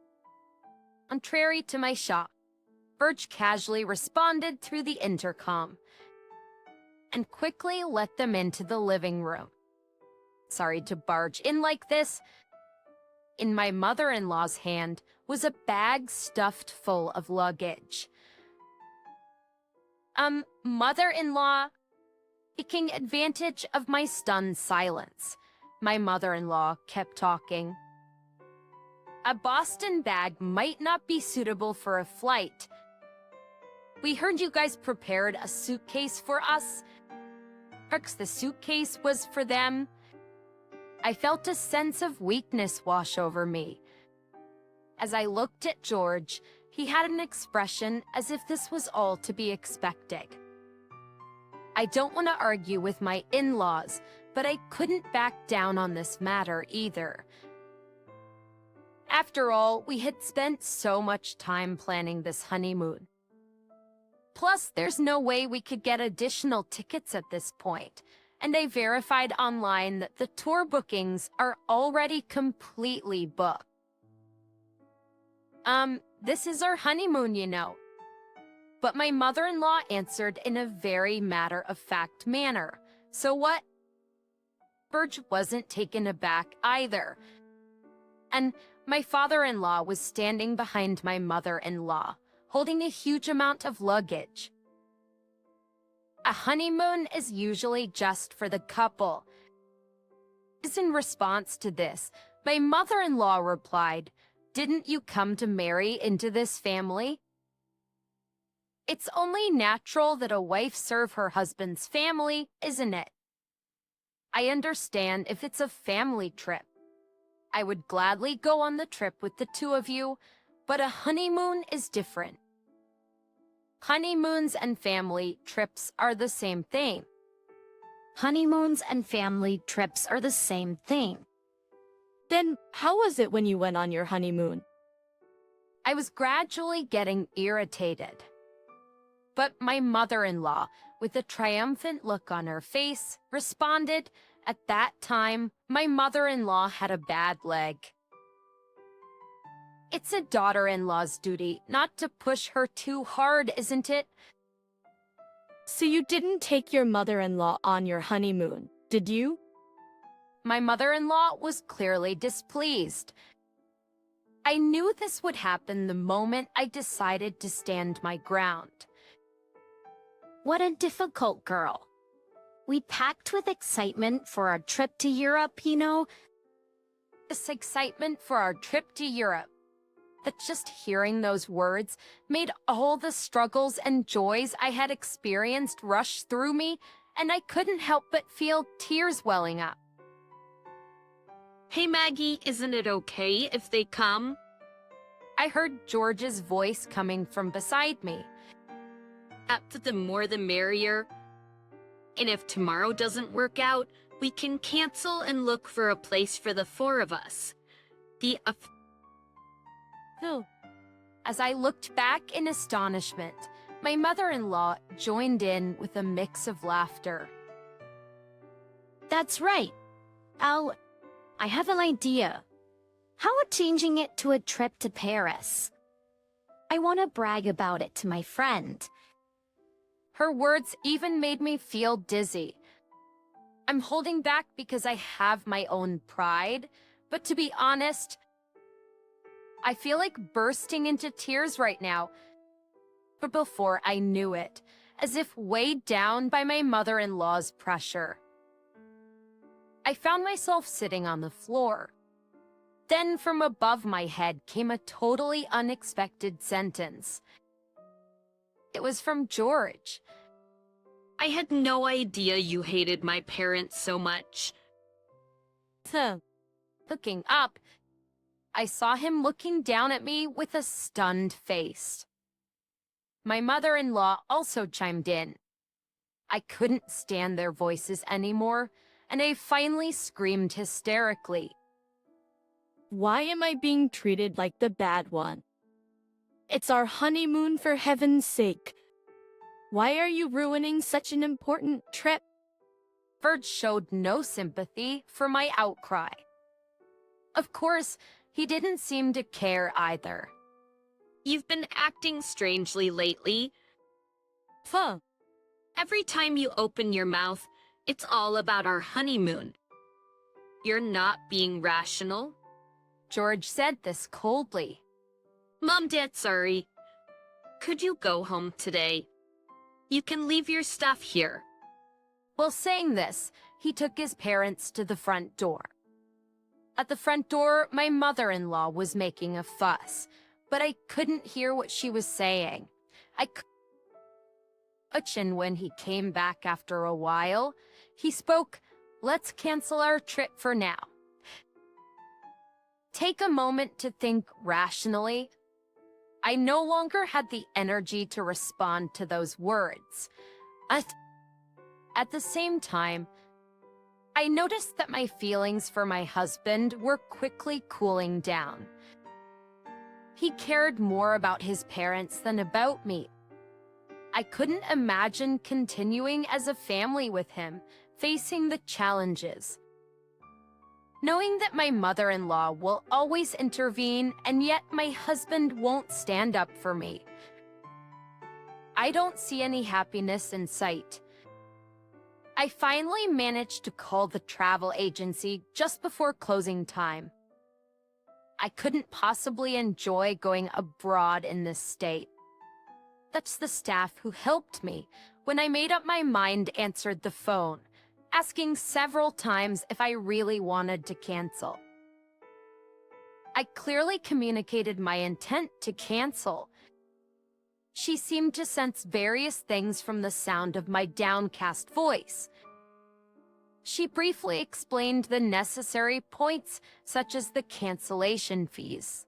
Contrary to my shock, George casually responded through the intercom and quickly let them into the living room. Sorry to barge in like this. In my mother-in-law's hand was a bag stuffed full of luggage. Mother-in-law, taking advantage of my stunned silence, my mother-in-law kept talking. A Boston bag might not be suitable for a flight. We heard you guys prepared a suitcase for us. Perhaps the suitcase was for them. I felt a sense of weakness wash over me. As I looked at George, he had an expression as if this was all to be expected. I don't want to argue with my in-laws, but I couldn't back down on this matter either. After all, we had spent so much time planning this honeymoon. Plus, there's no way we could get additional tickets at this point, and I verified online that the tour bookings are already completely booked. This is our honeymoon, you know. But my mother-in-law answered in a very matter-of-fact manner. So what? George wasn't taken aback either. And my father-in-law was standing behind my mother-in-law, holding a huge amount of luggage. A honeymoon is usually just for the couple. In response to this, my mother-in-law replied, "Didn't you come to marry into this family? It's only natural that a wife serve her husband's family, isn't it? I understand if it's a family trip. I would gladly go on the trip with the two of you, but a honeymoon is different. Honeymoons and family trips are the same thing." Honeymoons and family trips are the same thing. Then how was it when you went on your honeymoon? I was gradually getting irritated. But my mother-in-law, with a triumphant look on her face, responded, "At that time, my mother-in-law had a bad leg. It's a daughter-in-law's duty not to push her too hard, isn't it?" So you didn't take your mother-in-law on your honeymoon, did you? My mother-in-law was clearly displeased. I knew this would happen the moment I decided to stand my ground. What a difficult girl. We packed with excitement for our trip to Europe, you know. This excitement for our trip to Europe. That just hearing those words made all the struggles and joys I had experienced rush through me, and I couldn't help but feel tears welling up. "Hey Maggie, isn't it okay if they come?" I heard George's voice coming from beside me. The more the merrier. And if tomorrow doesn't work out, we can cancel and look for a place for the four of us. As I looked back in astonishment, my mother-in-law joined in with a mix of laughter. That's right. I have an idea. How about changing it to a trip to Paris? I want to brag about it to my friend. Her words even made me feel dizzy. I'm holding back because I have my own pride, but to be honest, I feel like bursting into tears right now. But before I knew it, as if weighed down by my mother-in-law's pressure, I found myself sitting on the floor. Then from above my head came a totally unexpected sentence. It was from George. I had no idea you hated my parents so much. Looking up, I saw him looking down at me with a stunned face. My mother-in-law also chimed in. I couldn't stand their voices anymore, and I finally screamed hysterically. Why am I being treated like the bad one? It's our honeymoon, for heaven's sake. Why are you ruining such an important trip? George showed no sympathy for my outcry. Of course, he didn't seem to care either. You've been acting strangely lately. Every time you open your mouth, it's all about our honeymoon. You're not being rational. George said this coldly. Mom, Dad, sorry. Could you go home today? You can leave your stuff here. While saying this, he took his parents to the front door. At the front door, my mother-in-law was making a fuss, but I couldn't hear what she was saying. And when he came back after a while, he spoke, "Let's cancel our trip for now." Take a moment to think rationally. I no longer had the energy to respond to those words. At the same time, I noticed that my feelings for my husband were quickly cooling down. He cared more about his parents than about me. I couldn't imagine continuing as a family with him, facing the challenges. Knowing that my mother-in-law will always intervene, and yet my husband won't stand up for me. I don't see any happiness in sight. I finally managed to call the travel agency just before closing time. I couldn't possibly enjoy going abroad in this state. That's the staff who helped me when I made up my mind answered the phone, asking several times if I really wanted to cancel. I clearly communicated my intent to cancel. She seemed to sense various things from the sound of my downcast voice. She briefly explained the necessary points, such as the cancellation fees.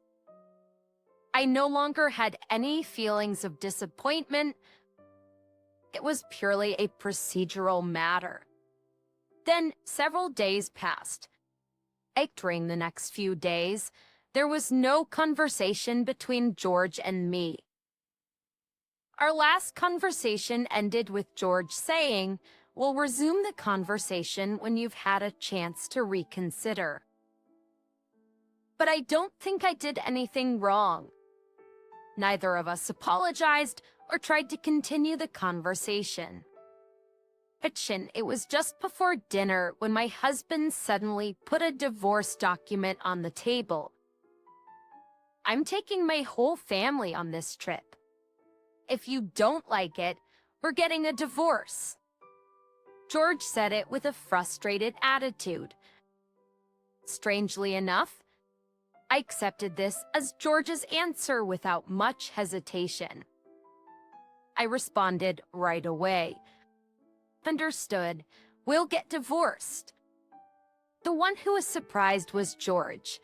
I no longer had any feelings of disappointment. It was purely a procedural matter. Then several days passed. During the next few days, there was no conversation between George and me. Our last conversation ended with George saying, "We'll resume the conversation when you've had a chance to reconsider." But I don't think I did anything wrong. Neither of us apologized or tried to continue the conversation. It was just before dinner when my husband suddenly put a divorce document on the table. "I'm taking my whole family on this trip. If you don't like it, we're getting a divorce." George said it with a frustrated attitude. Strangely enough, I accepted this as George's answer without much hesitation. I responded right away. "Understood. We'll get divorced." The one who was surprised was George.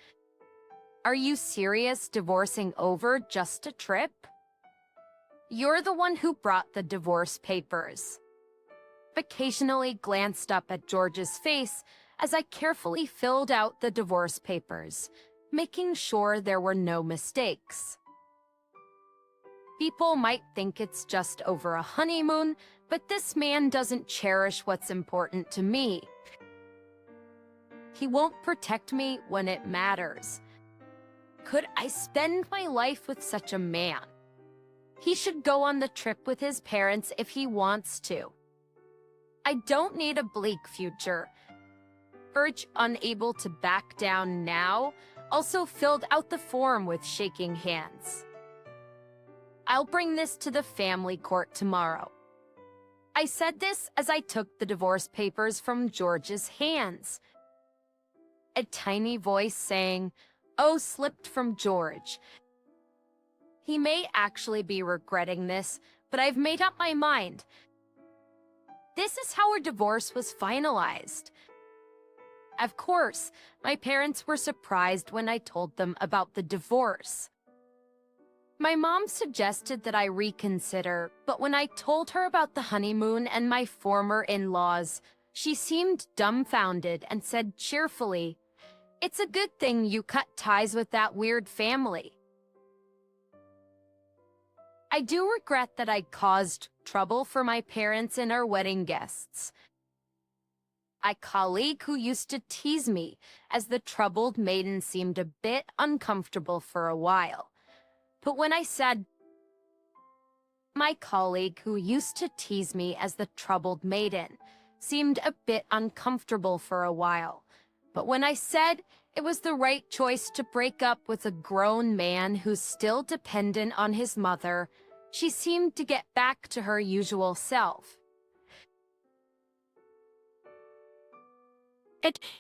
Are you serious divorcing over just a trip? You're the one who brought the divorce papers. Occasionally glanced up at George's face as I carefully filled out the divorce papers, making sure there were no mistakes. People might think it's just over a honeymoon, but this man doesn't cherish what's important to me. He won't protect me when it matters. Could I spend my life with such a man? He should go on the trip with his parents if he wants to. I don't need a bleak future. Urge, unable to back down now, also filled out the form with shaking hands. I'll bring this to the family court tomorrow. I said this as I took the divorce papers from George's hands. A tiny voice saying, "Oh," slipped from George. He may actually be regretting this, but I've made up my mind. This is how our divorce was finalized. Of course, my parents were surprised when I told them about the divorce. My mom suggested that I reconsider, but when I told her about the honeymoon and my former in-laws, she seemed dumbfounded and said cheerfully, "It's a good thing you cut ties with that weird family." I do regret that I caused trouble for my parents and our wedding guests. A colleague who used to tease me as the troubled maiden seemed a bit uncomfortable for a while. But when I said, my colleague who used to tease me as the troubled maiden seemed a bit uncomfortable for a while. But when I said it was the right choice to break up with a grown man who's still dependent on his mother, she seemed to get back to her usual self.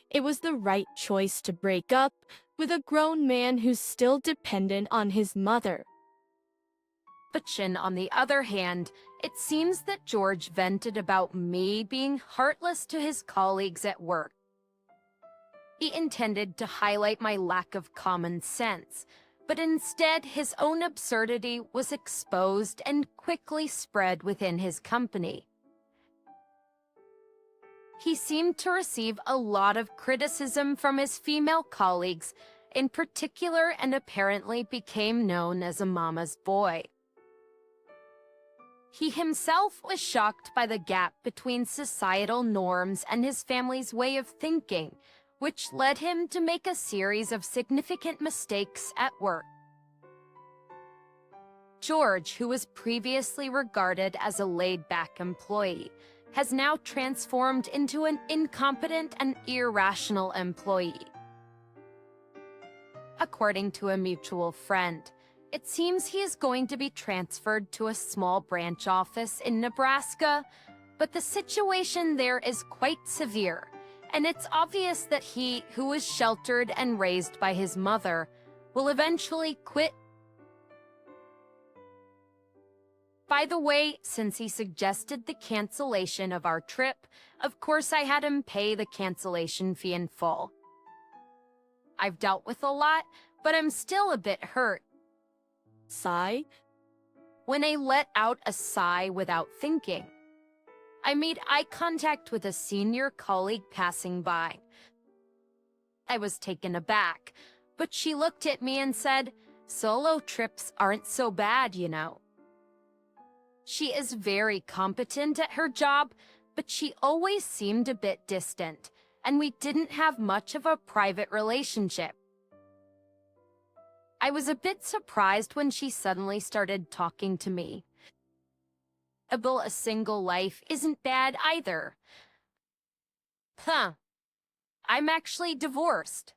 It was the right choice to break up with a grown man who's still dependent on his mother. But on the other hand, it seems that George vented about me being heartless to his colleagues at work. He intended to highlight my lack of common sense, but instead his own absurdity was exposed and quickly spread within his company. He seemed to receive a lot of criticism from his female colleagues, in particular, and apparently became known as a mama's boy. He himself was shocked by the gap between societal norms and his family's way of thinking, which led him to make a series of significant mistakes at work. George, who was previously regarded as a laid-back employee, has now transformed into an incompetent and irrational employee. According to a mutual friend, it seems he is going to be transferred to a small branch office in Nebraska, but the situation there is quite severe, and it's obvious that he, who was sheltered and raised by his mother, will eventually quit. By the way, since he suggested the cancellation of our trip, of course I had him pay the cancellation fee in full. I've dealt with a lot, but I'm still a bit hurt. Sigh? When I let out a sigh without thinking. I made eye contact with a senior colleague passing by. I was taken aback, but she looked at me and said, "Solo trips aren't so bad, you know." She is very competent at her job, but she always seemed a bit distant, and we didn't have much of a private relationship. I was a bit surprised when she suddenly started talking to me. A single life isn't bad either. I'm actually divorced.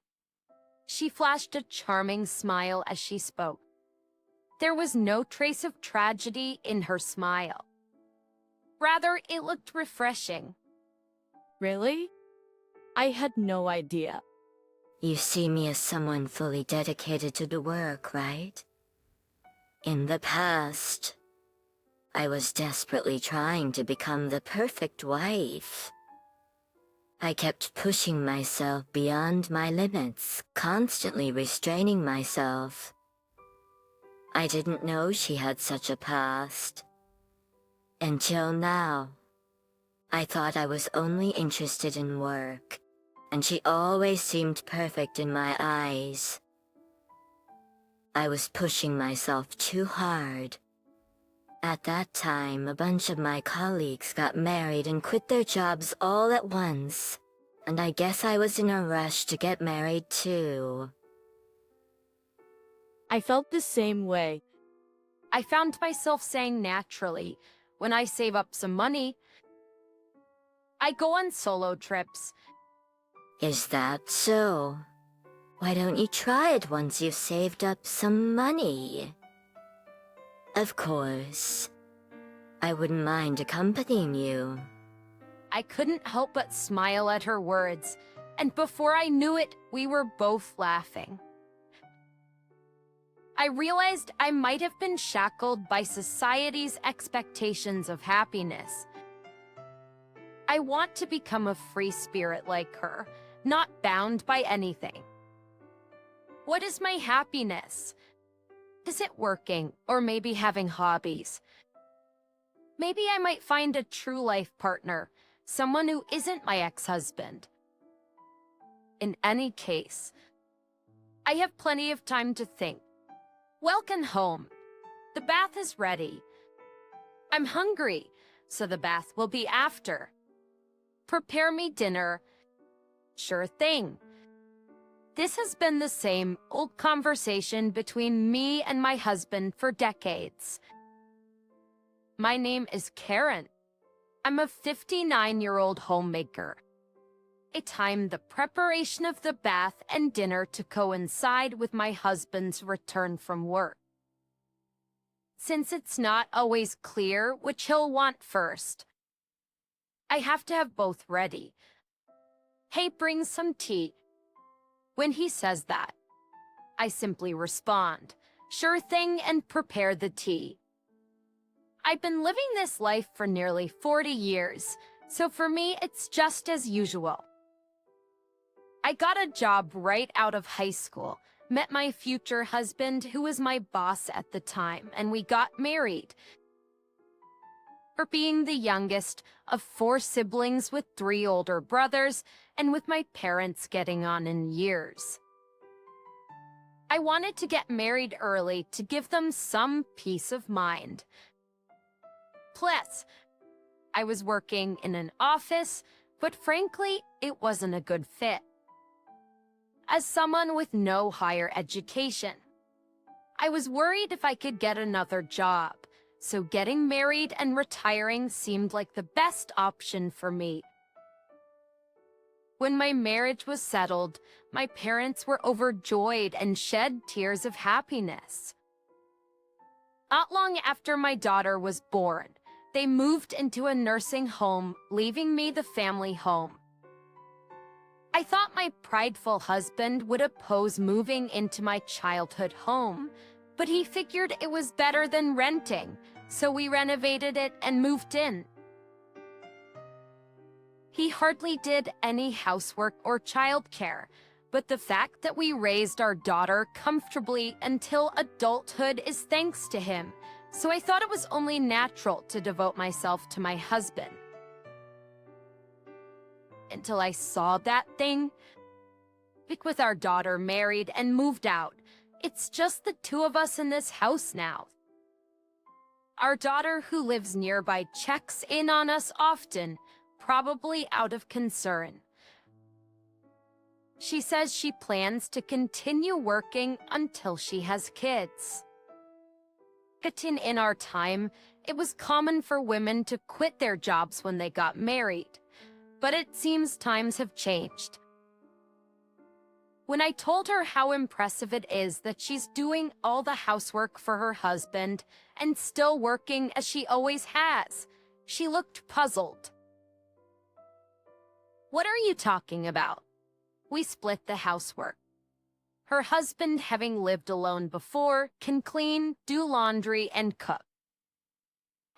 She flashed a charming smile as she spoke. There was no trace of tragedy in her smile. Rather, it looked refreshing. Really? I had no idea. You see me as someone fully dedicated to the work, right? In the past, I was desperately trying to become the perfect wife. I kept pushing myself beyond my limits, constantly restraining myself. I didn't know she had such a past. Until now. I thought I was only interested in work, and she always seemed perfect in my eyes. I was pushing myself too hard. At that time, a bunch of my colleagues got married and quit their jobs all at once, and I guess I was in a rush to get married too. I felt the same way. I found myself saying naturally, when I save up some money, I go on solo trips. Is that so? Why don't you try it once you've saved up some money? Of course. I wouldn't mind accompanying you. I couldn't help but smile at her words, and before I knew it, we were both laughing. I realized I might have been shackled by society's expectations of happiness. I want to become a free spirit like her, not bound by anything. What is my happiness? Is it working, or maybe having hobbies? Maybe I might find a true life partner, someone who isn't my ex-husband. In any case, I have plenty of time to think. Welcome home. The bath is ready. I'm hungry, so the bath will be after. Prepare me dinner. Sure thing. This has been the same old conversation between me and my husband for decades. My name is Karen. I'm a 59-year-old homemaker. I timed the preparation of the bath and dinner to coincide with my husband's return from work. Since it's not always clear which he'll want first, I have to have both ready. Hey, bring some tea. When he says that, I simply respond, sure thing, and prepare the tea. I've been living this life for nearly 40 years, so for me, it's just as usual. I got a job right out of high school, met my future husband, who was my boss at the time, and we got married. For being the youngest of 4 siblings with 3 older brothers, and with my parents getting on in years. I wanted to get married early to give them some peace of mind. Plus, I was working in an office, but frankly, it wasn't a good fit. As someone with no higher education, I was worried if I could get another job, so getting married and retiring seemed like the best option for me. When my marriage was settled, my parents were overjoyed and shed tears of happiness. Not long after my daughter was born, they moved into a nursing home, leaving me the family home. I thought my prideful husband would oppose moving into my childhood home, but he figured it was better than renting, so we renovated it and moved in. He hardly did any housework or childcare, but the fact that we raised our daughter comfortably until adulthood is thanks to him, so I thought it was only natural to devote myself to my husband. Until I saw that thing. With our daughter married and moved out, it's just the 2 of us in this house now. Our daughter, who lives nearby, checks in on us often, probably out of concern. She says she plans to continue working until she has kids. In our time, it was common for women to quit their jobs when they got married, but it seems times have changed. When I told her how impressive it is that she's doing all the housework for her husband and still working as she always has, she looked puzzled. What are you talking about? We split the housework. Her husband, having lived alone before, can clean, do laundry, and cook.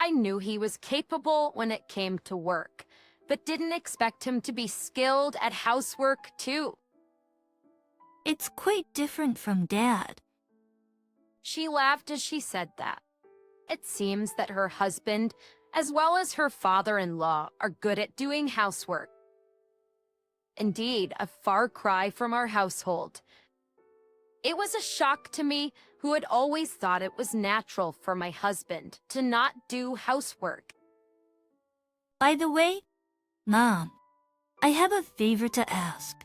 I knew he was capable when it came to work, but didn't expect him to be skilled at housework too. It's quite different from Dad. She laughed as she said that. It seems that her husband, as well as her father-in-law, are good at doing housework. Indeed, a far cry from our household. It was a shock to me, who had always thought it was natural for my husband to not do housework. By the way, Mom, I have a favor to ask.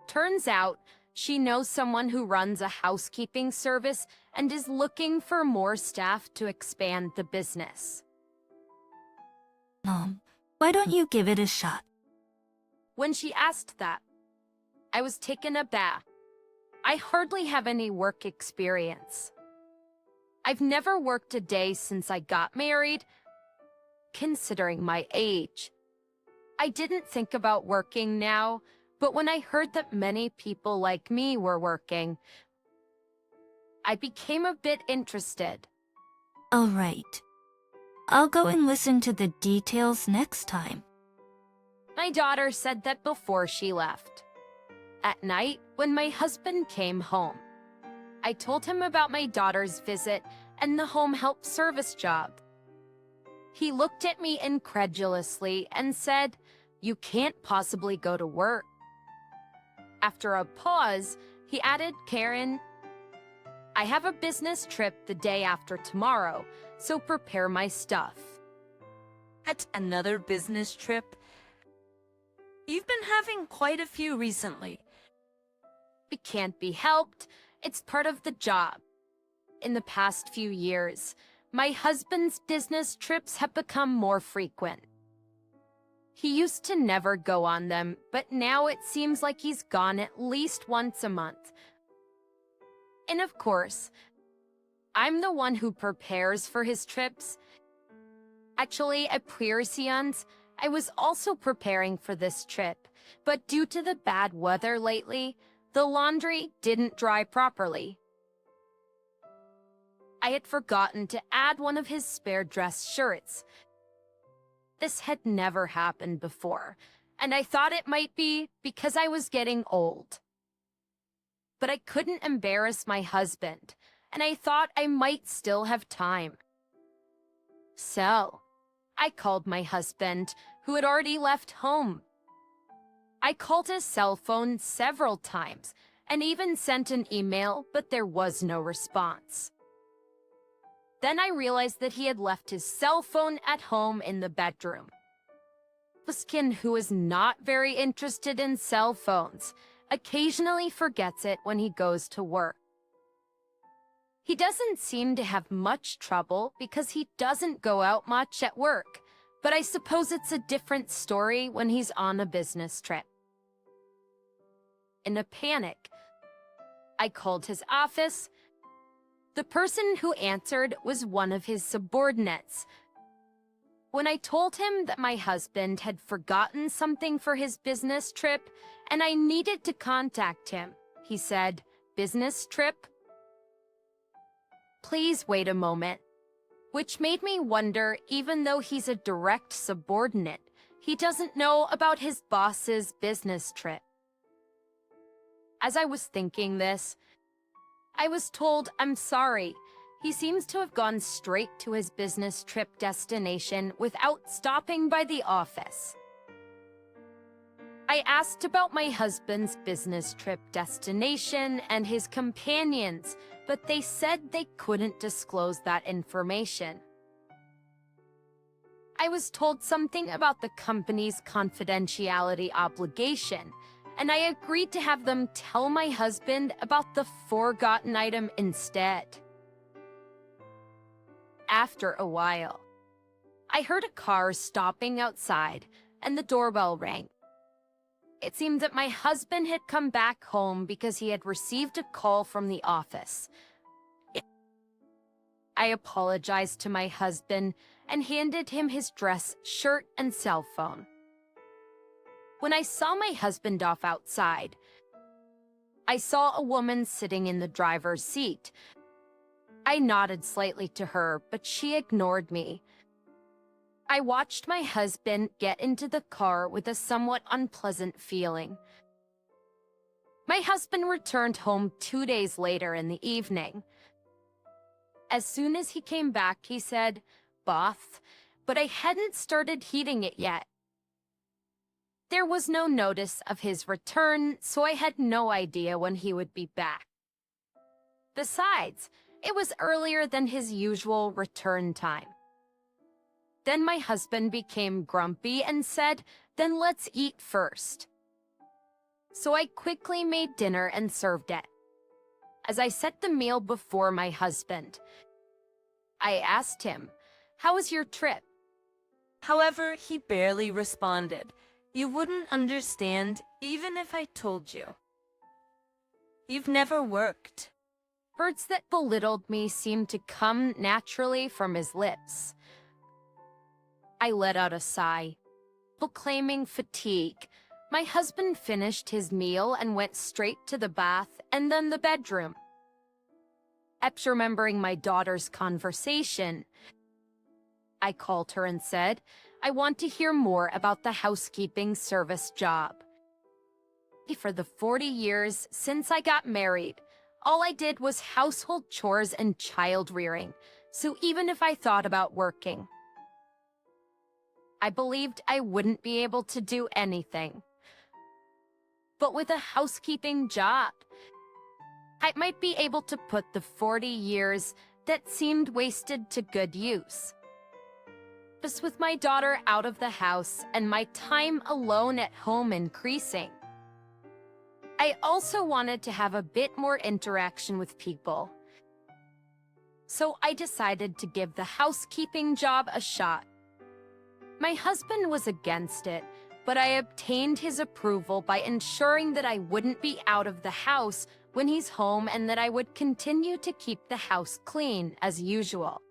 Turns out, she knows someone who runs a housekeeping service and is looking for more staff to expand the business. Mom, why don't you give it a shot? When she asked that, I was taken aback. I hardly have any work experience. I've never worked a day since I got married, considering my age. I didn't think about working now, but when I heard that many people like me were working, I became a bit interested. All right. I'll go and listen to the details next time. My daughter said that before she left. At night, when my husband came home, I told him about my daughter's visit and the home help service job. He looked at me incredulously and said, "You can't possibly go to work." After a pause, he added, "Karen, I have a business trip the day after tomorrow, so prepare my stuff." At another business trip? You've been having quite a few recently. It can't be helped. It's part of the job. In the past few years, my husband's business trips have become more frequent. He used to never go on them, but now it seems like he's gone at least once a month. And of course, I'm the one who prepares for his trips. Actually, at Prierseans, I was also preparing for this trip, but due to the bad weather lately, the laundry didn't dry properly. I had forgotten to add one of his spare dress shirts. This had never happened before, and I thought it might be because I was getting old. But I couldn't embarrass my husband, and I thought I might still have time. So, I called my husband, who had already left home. I called his cell phone several times and even sent an email, but there was no response. Then I realized that he had left his cell phone at home in the bedroom. Buskin, who is not very interested in cell phones, occasionally forgets it when he goes to work. He doesn't seem to have much trouble because he doesn't go out much at work, but I suppose it's a different story when he's on a business trip. In a panic, I called his office. The person who answered was one of his subordinates. When I told him that my husband had forgotten something for his business trip and I needed to contact him, he said, "Business trip? Please wait a moment." Which made me wonder, even though he's a direct subordinate, he doesn't know about his boss's business trip. As I was thinking this, I was told, "I'm sorry. He seems to have gone straight to his business trip destination without stopping by the office." I asked about my husband's business trip destination and his companions, but they said they couldn't disclose that information. I was told something about the company's confidentiality obligation, and I agreed to have them tell my husband about the forgotten item instead. After a while, I heard a car stopping outside, and the doorbell rang. It seemed that my husband had come back home because he had received a call from the office. I apologized to my husband and handed him his dress, shirt, and cell phone. When I saw my husband off outside, I saw a woman sitting in the driver's seat. I nodded slightly to her, but she ignored me. I watched my husband get into the car with a somewhat unpleasant feeling. My husband returned home 2 days later in the evening. As soon as he came back, he said, "Bath," but I hadn't started heating it yet. There was no notice of his return, so I had no idea when he would be back. Besides, it was earlier than his usual return time. Then my husband became grumpy and said, "Then let's eat first." So I quickly made dinner and served it. As I set the meal before my husband, I asked him, "How was your trip?" However, he barely responded. "You wouldn't understand even if I told you. You've never worked." Words that belittled me seemed to come naturally from his lips. I let out a sigh. Proclaiming fatigue, my husband finished his meal and went straight to the bath and then the bedroom. After remembering my daughter's conversation, I called her and said, "I want to hear more about the housekeeping service job." For the 40 years since I got married, all I did was household chores and child rearing, so even if I thought about working, I believed I wouldn't be able to do anything. But with a housekeeping job, I might be able to put the 40 years that seemed wasted to good use. Just with my daughter out of the house and my time alone at home increasing, I also wanted to have a bit more interaction with people. So I decided to give the housekeeping job a shot. My husband was against it, but I obtained his approval by ensuring that I wouldn't be out of the house when he's home and that I would continue to keep the house clean as usual.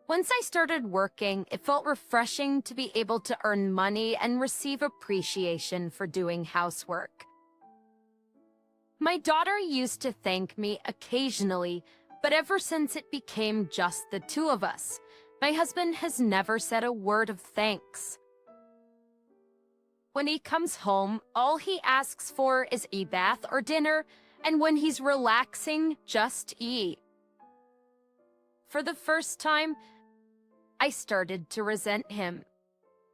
Once I started working, it felt refreshing to be able to earn money and receive appreciation for doing housework. My daughter used to thank me occasionally, but ever since it became just the two of us, my husband has never said a word of thanks. When he comes home, all he asks for is a bath or dinner, and when he's relaxing, just eat. For the first time, I started to resent him.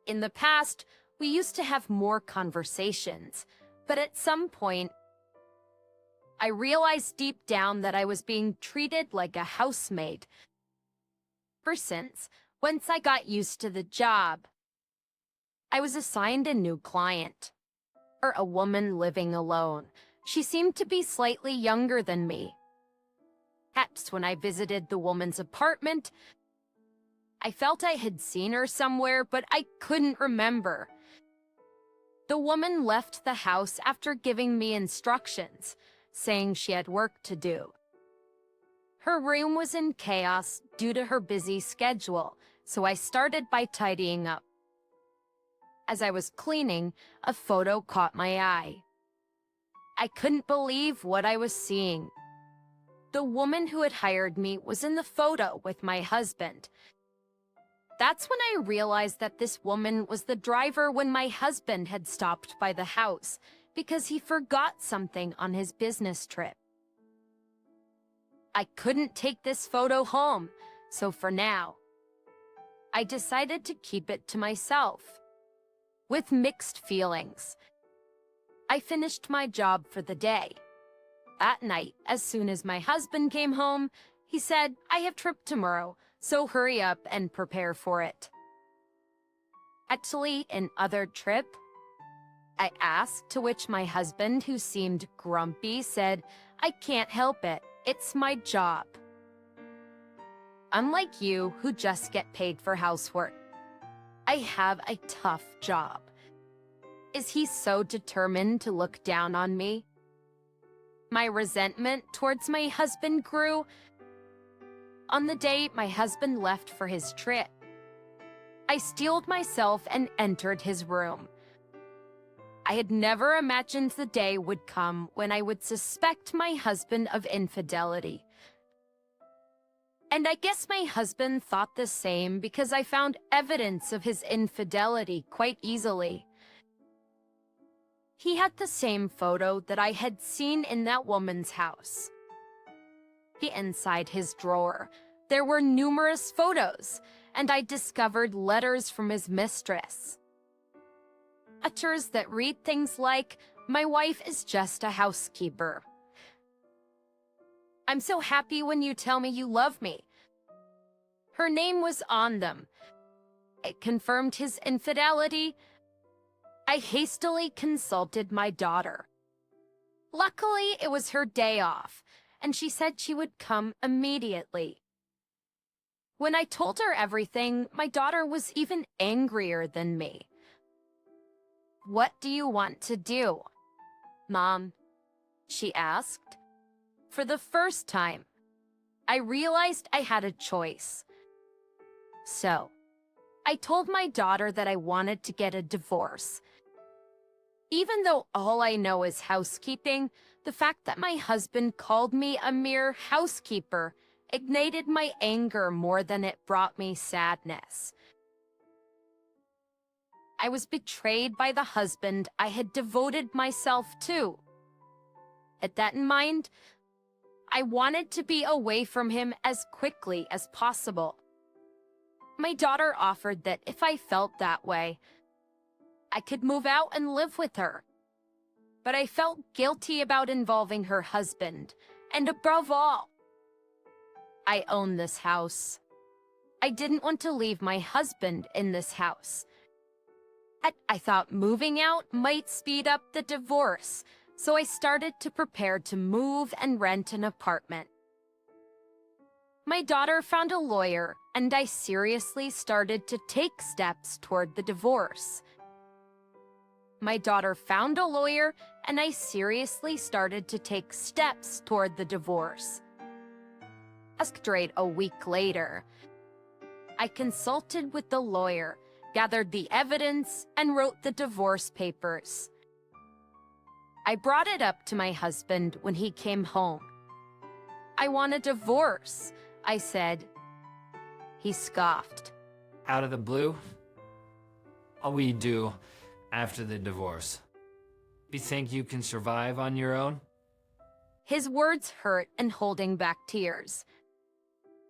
In the past, we used to have more conversations, but at some point, I realized deep down that I was being treated like a housemaid. Ever since, once I got used to the job, I was assigned a new client, or a woman living alone. She seemed to be slightly younger than me. Perhaps when I visited the woman's apartment, I felt I had seen her somewhere, but I couldn't remember. The woman left the house after giving me instructions, saying she had work to do. Her room was in chaos due to her busy schedule, so I started by tidying up. As I was cleaning, a photo caught my eye. I couldn't believe what I was seeing. The woman who had hired me was in the photo with my husband. That's when I realized that this woman was the driver when my husband had stopped by the house because he forgot something on his business trip. I couldn't take this photo home, so for now, I decided to keep it to myself. With mixed feelings, I finished my job for the day. That night, as soon as my husband came home, he said, "I have trip tomorrow, so hurry up and prepare for it." Actually, another trip? I asked, to which my husband, who seemed grumpy, said, "I can't help it. It's my job." Unlike you, who just get paid for housework, I have a tough job. Is he so determined to look down on me? My resentment towards my husband grew. On the day my husband left for his trip, I steeled myself and entered his room. I had never imagined the day would come when I would suspect my husband of infidelity. And I guess my husband thought the same because I found evidence of his infidelity quite easily. He had the same photo that I had seen in that woman's house. Inside his drawer, there were numerous photos, and I discovered letters from his mistress. Letters that read things like, "My wife is just a housekeeper. I'm so happy when you tell me you love me." Her name was on them. It confirmed his infidelity. I hastily consulted my daughter. Luckily, it was her day off, and she said she would come immediately. When I told her everything, my daughter was even angrier than me. "What do you want to do, Mom?" she asked. For the first time, I realized I had a choice. So, I told my daughter that I wanted to get a divorce. Even though all I know is housekeeping, the fact that my husband called me a mere housekeeper ignited my anger more than it brought me sadness. I was betrayed by the husband I had devoted myself to. With that in mind, I wanted to be away from him as quickly as possible. My daughter offered that if I felt that way, I could move out and live with her. But I felt guilty about involving her husband, and above all, I own this house. I didn't want to leave my husband in this house. I thought moving out might speed up the divorce, so I started to prepare to move and rent an apartment. My daughter found a lawyer, and I seriously started to take steps toward the divorce. My daughter found a lawyer, and I seriously started to take steps toward the divorce. Straight a week later, I consulted with the lawyer, gathered the evidence, and wrote the divorce papers. I brought it up to my husband when he came home. "I want a divorce," I said. He scoffed. "Out of the blue? What will you do after the divorce? You think you can survive on your own?" His words hurt and holding back tears.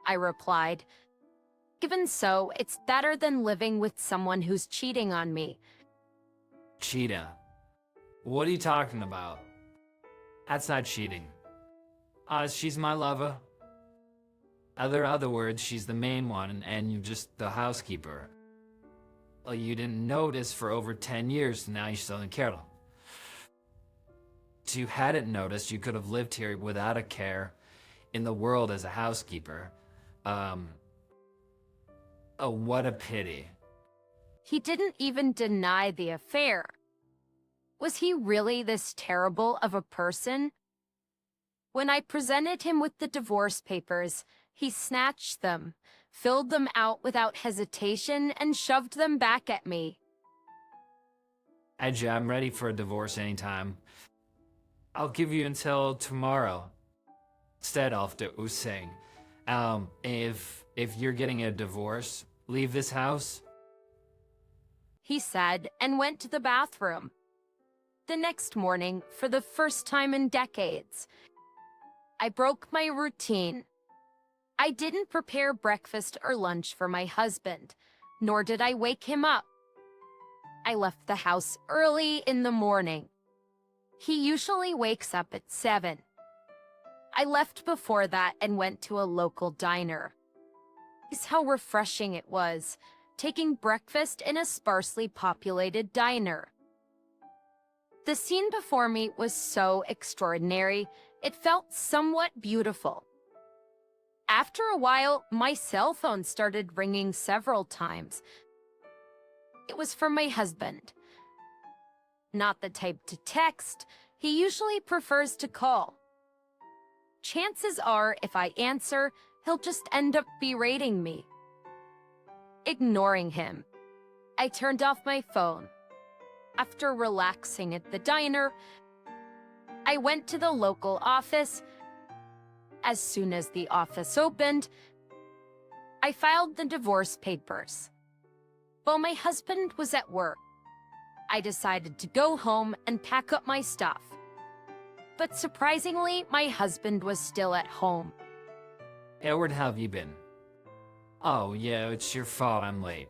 I replied, "Even so, it's better than living with someone who's cheating on me." "Cheetah? What are you talking about? That's not cheating. She's my lover. Other words, she's the main one, and you're just the housekeeper. Well, you didn't notice for over 10 years, now you still don't care. If you hadn't noticed, you could have lived here without a care in the world as a housekeeper. Oh, what a pity." He didn't even deny the affair. Was he really this terrible of a person? When I presented him with the divorce papers, he snatched them, filled them out without hesitation, and shoved them back at me. "Edja, I'm ready for a divorce anytime. I'll give you until tomorrow." Instead, after Useng, if you're getting a divorce, leave this house. He said, and went to the bathroom. The next morning, for the first time in decades, I broke my routine. I didn't prepare breakfast or lunch for my husband, nor did I wake him up. I left the house early in the morning. He usually wakes up at 7. I left before that and went to a local diner. It's how refreshing it was, taking breakfast in a sparsely populated diner. The scene before me was so extraordinary, it felt somewhat beautiful. After a while, my cell phone started ringing several times. It was from my husband. Not the type to text, he usually prefers to call. Chances are, if I answer, he'll just end up berating me. Ignoring him, I turned off my phone. After relaxing at the diner, I went to the local office. As soon as the office opened, I filed the divorce papers. While my husband was at work, I decided to go home and pack up my stuff. But surprisingly, my husband was still at home. Edward, how have you been? Oh, yeah, it's your fault I'm late.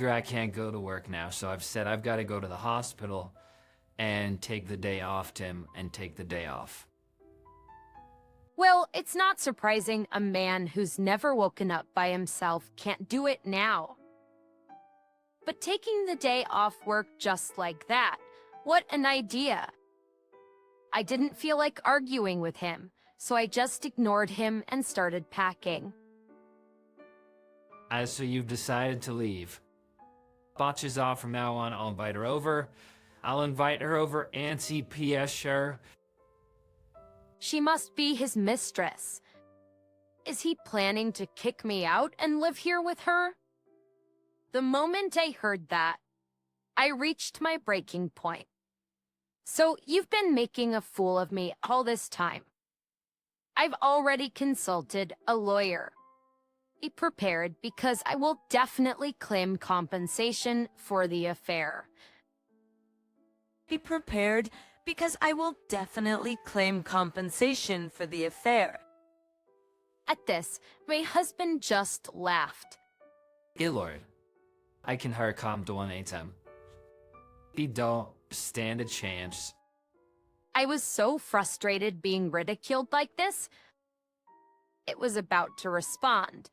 I can't go to work now, so I've said I've got to go to the hospital and take the day off, Tim, and take the day off. Well, it's not surprising a man who's never woken up by himself can't do it now. But taking the day off work just like that, what an idea. I didn't feel like arguing with him, so I just ignored him and started packing. So you've decided to leave. Botch is off from now on, I'll invite her over. I'll invite her over, Auntie P.S. Sure. She must be his mistress. Is he planning to kick me out and live here with her? The moment I heard that, I reached my breaking point. So you've been making a fool of me all this time. I've already consulted a lawyer. Be prepared because I will definitely claim compensation for the affair. Be prepared because I will definitely claim compensation for the affair. At this, my husband just laughed. Lord, I can hurt calm to 1 He don't stand a chance. I was so frustrated being ridiculed like this. It was about to respond.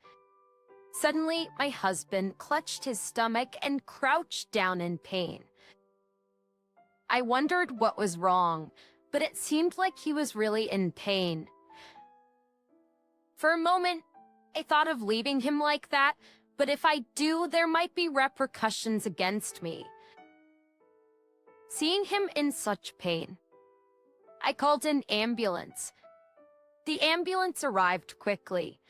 Suddenly, my husband clutched his stomach and crouched down in pain. I wondered what was wrong, but it seemed like he was really in pain. For a moment, I thought of leaving him like that, but if I do, there might be repercussions against me. Seeing him in such pain, I called an ambulance. The ambulance arrived quickly.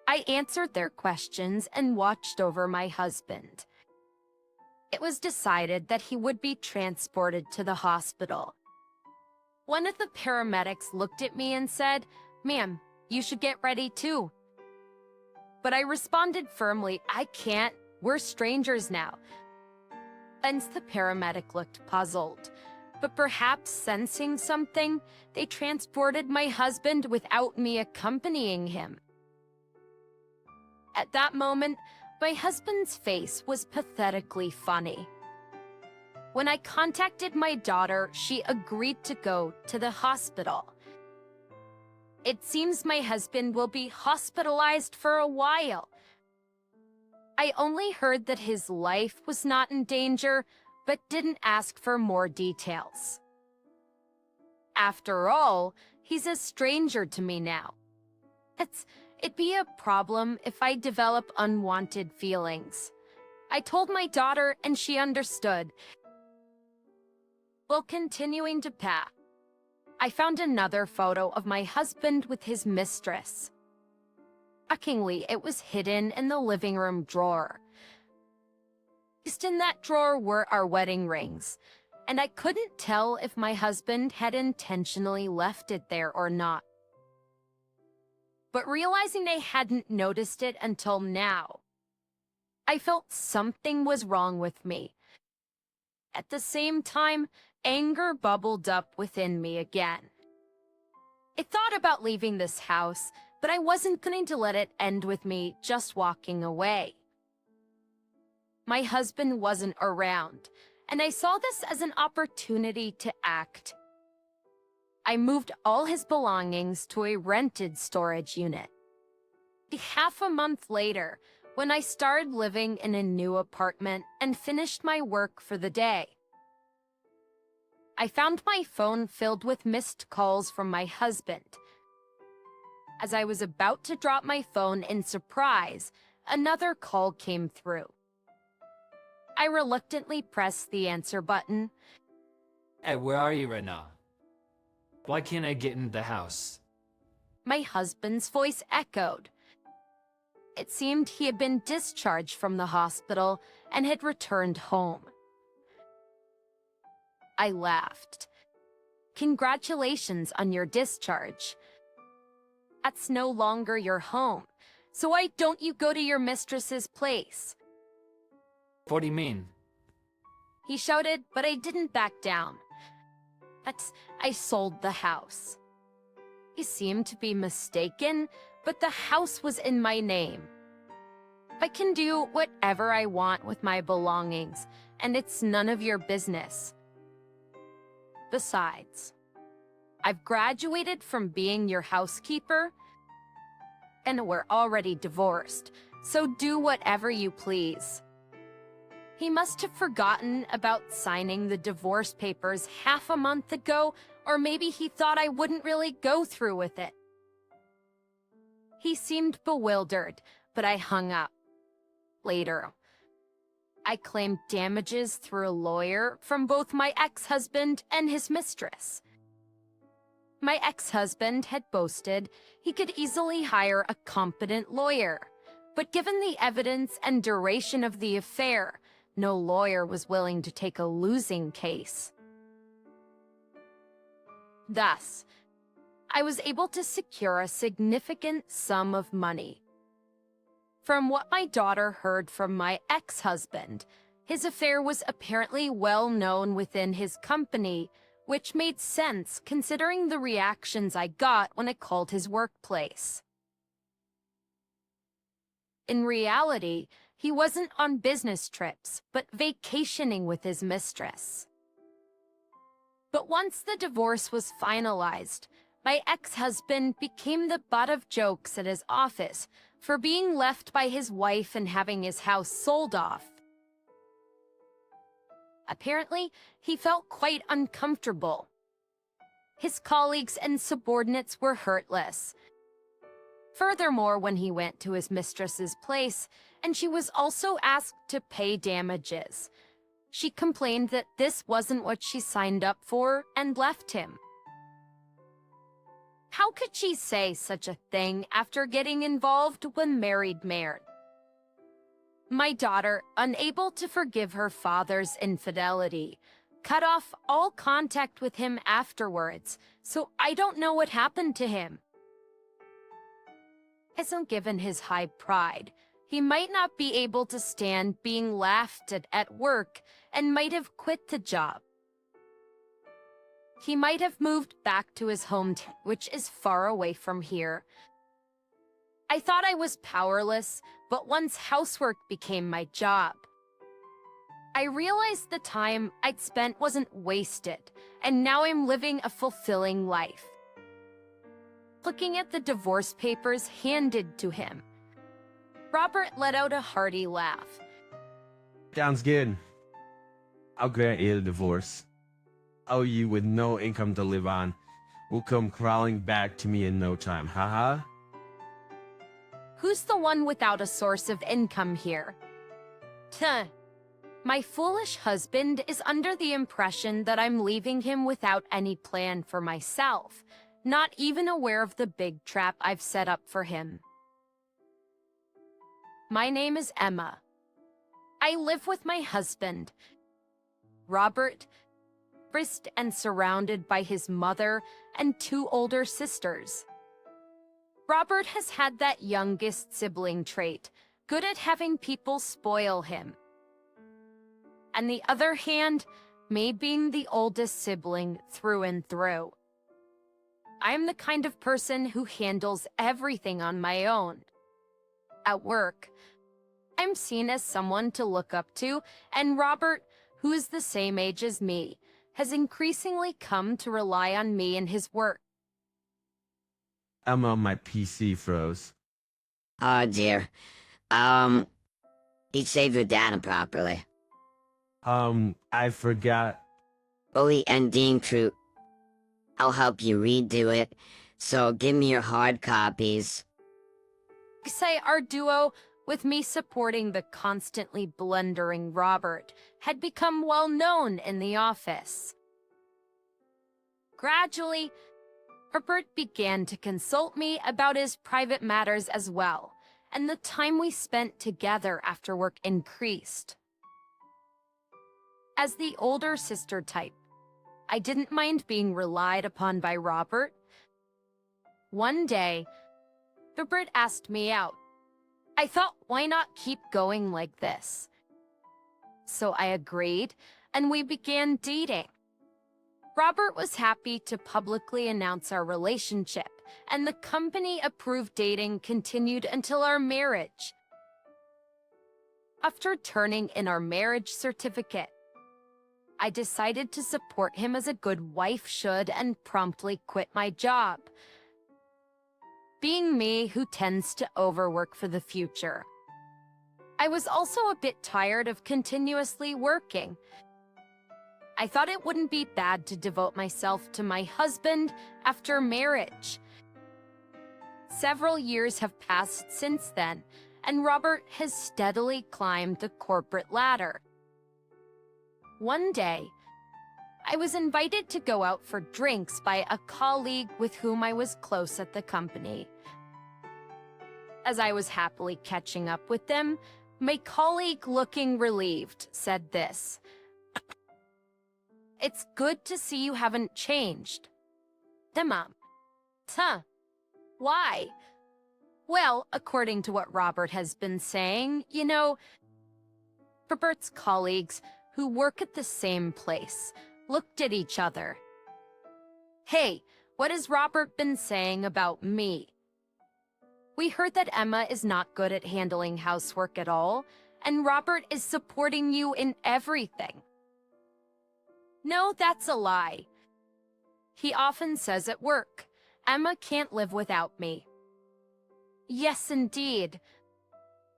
I answered their questions and watched over my husband. It was decided that he would be transported to the hospital. One of the paramedics looked at me and said, "Ma'am, you should get ready too." But I responded firmly, "I can't. We're strangers now." Hence the paramedic looked puzzled. But perhaps sensing something, they transported my husband without me accompanying him. At that moment, my husband's face was pathetically funny. When I contacted my daughter, she agreed to go to the hospital. It seems my husband will be hospitalized for a while. I only heard that his life was not in danger, but didn't ask for more details. After all, he's a stranger to me now. It'd be a problem if I develop unwanted feelings. I told my daughter and she understood. While continuing to pack, I found another photo of my husband with his mistress. Shockingly, it was hidden in the living room drawer. Just in that drawer were our wedding rings, and I couldn't tell if my husband had intentionally left it there or not. But realizing I hadn't noticed it until now, I felt something was wrong with me. At the same time, anger bubbled up within me again. I thought about leaving this house, but I wasn't going to let it end with me just walking away. My husband wasn't around, and I saw this as an opportunity to act. I moved all his belongings to a rented storage unit. Half a month later, when I started living in a new apartment and finished my work for the day, I found my phone filled with missed calls from my husband. As I was about to drop my phone in surprise, another call came through. I reluctantly pressed the answer button. Hey, where are you right now? Why can't I get into the house? My husband's voice echoed. It seemed he had been discharged from the hospital and had returned home. I laughed. Congratulations on your discharge. That's no longer your home. So why don't you go to your mistress's place? What do you mean? He shouted, but I didn't back down. I sold the house. He seemed to be mistaken, but the house was in my name. I can do whatever I want with my belongings, and it's none of your business. Besides, I've graduated from being your housekeeper, and we're already divorced, so do whatever you please. He must have forgotten about signing the divorce papers half a month ago, or maybe he thought I wouldn't really go through with it. He seemed bewildered, but I hung up. Later, I claimed damages through a lawyer from both my ex-husband and his mistress. My ex-husband had boasted he could easily hire a competent lawyer, but given the evidence and duration of the affair, no lawyer was willing to take a losing case. Thus, I was able to secure a significant sum of money. From what my daughter heard from my ex-husband, his affair was apparently well known within his company, which made sense considering the reactions I got when I called his workplace. In reality, he wasn't on business trips, but vacationing with his mistress. But once the divorce was finalized, my ex-husband became the butt of jokes at his office for being left by his wife and having his house sold off. Apparently, he felt quite uncomfortable. His colleagues and subordinates were hurtless. Furthermore, when he went to his mistress's place, and she was also asked to pay damages, she complained that this wasn't what she signed up for and left him. How could she say such a thing after getting involved when married man? My daughter, unable to forgive her father's infidelity, cut off all contact with him afterwards, so I don't know what happened to him. Isn't given his high pride, he might not be able to stand being laughed at work and might have quit the job. He might have moved back to his hometown, which is far away from here. I thought I was powerless, but once housework became my job, I realized the time I'd spent wasn't wasted, and now I'm living a fulfilling life. Looking at the divorce papers handed to him, Robert let out a hearty laugh. Sounds good. I'll grant you the divorce. Oh, you with no income to live on will come crawling back to me in no time, haha. Who's the one without a source of income here? Tuh. My foolish husband is under the impression that I'm leaving him without any plan for myself, not even aware of the big trap I've set up for him. My name is Emma. I live with my husband, Robert, embraced and surrounded by his mother and two older sisters. Robert has had that youngest sibling trait, good at having people spoil him. On the other hand, me being the oldest sibling through and through. I am the kind of person who handles everything on my own. At work, I'm seen as someone to look up to, and Robert, who is the same age as me, has increasingly come to rely on me in his work. Emma, my PC froze. Oh dear. He saved the data properly. I forgot. Bully and Dean Troop. I'll help you redo it, so give me your hard copies. Say our duo, with me supporting the constantly blundering Robert, had become well known in the office. Gradually, Robert began to consult me about his private matters as well, and the time we spent together after work increased. As the older sister type, I didn't mind being relied upon by Robert. One day, Robert asked me out, I thought, why not keep going like this? So I agreed, and we began dating. Robert was happy to publicly announce our relationship, and the company-approved dating continued until our marriage. After turning in our marriage certificate, I decided to support him as a good wife should and promptly quit my job. Being me who tends to overwork for the future. I was also a bit tired of continuously working. I thought it wouldn't be bad to devote myself to my husband after marriage. Several years have passed since then, and Robert has steadily climbed the corporate ladder. One day, I was invited to go out for drinks by a colleague with whom I was close at the company. As I was happily catching up with them, my colleague, looking relieved, said this: "It's good to see you haven't changed." Mom. Huh. Why? Well, according to what Robert has been saying, you know, Robert's colleagues who work at the same place looked at each other. Hey, what has Robert been saying about me? We heard that Emma is not good at handling housework at all, and Robert is supporting you in everything. No, that's a lie. He often says at work, Emma can't live without me. Yes, indeed.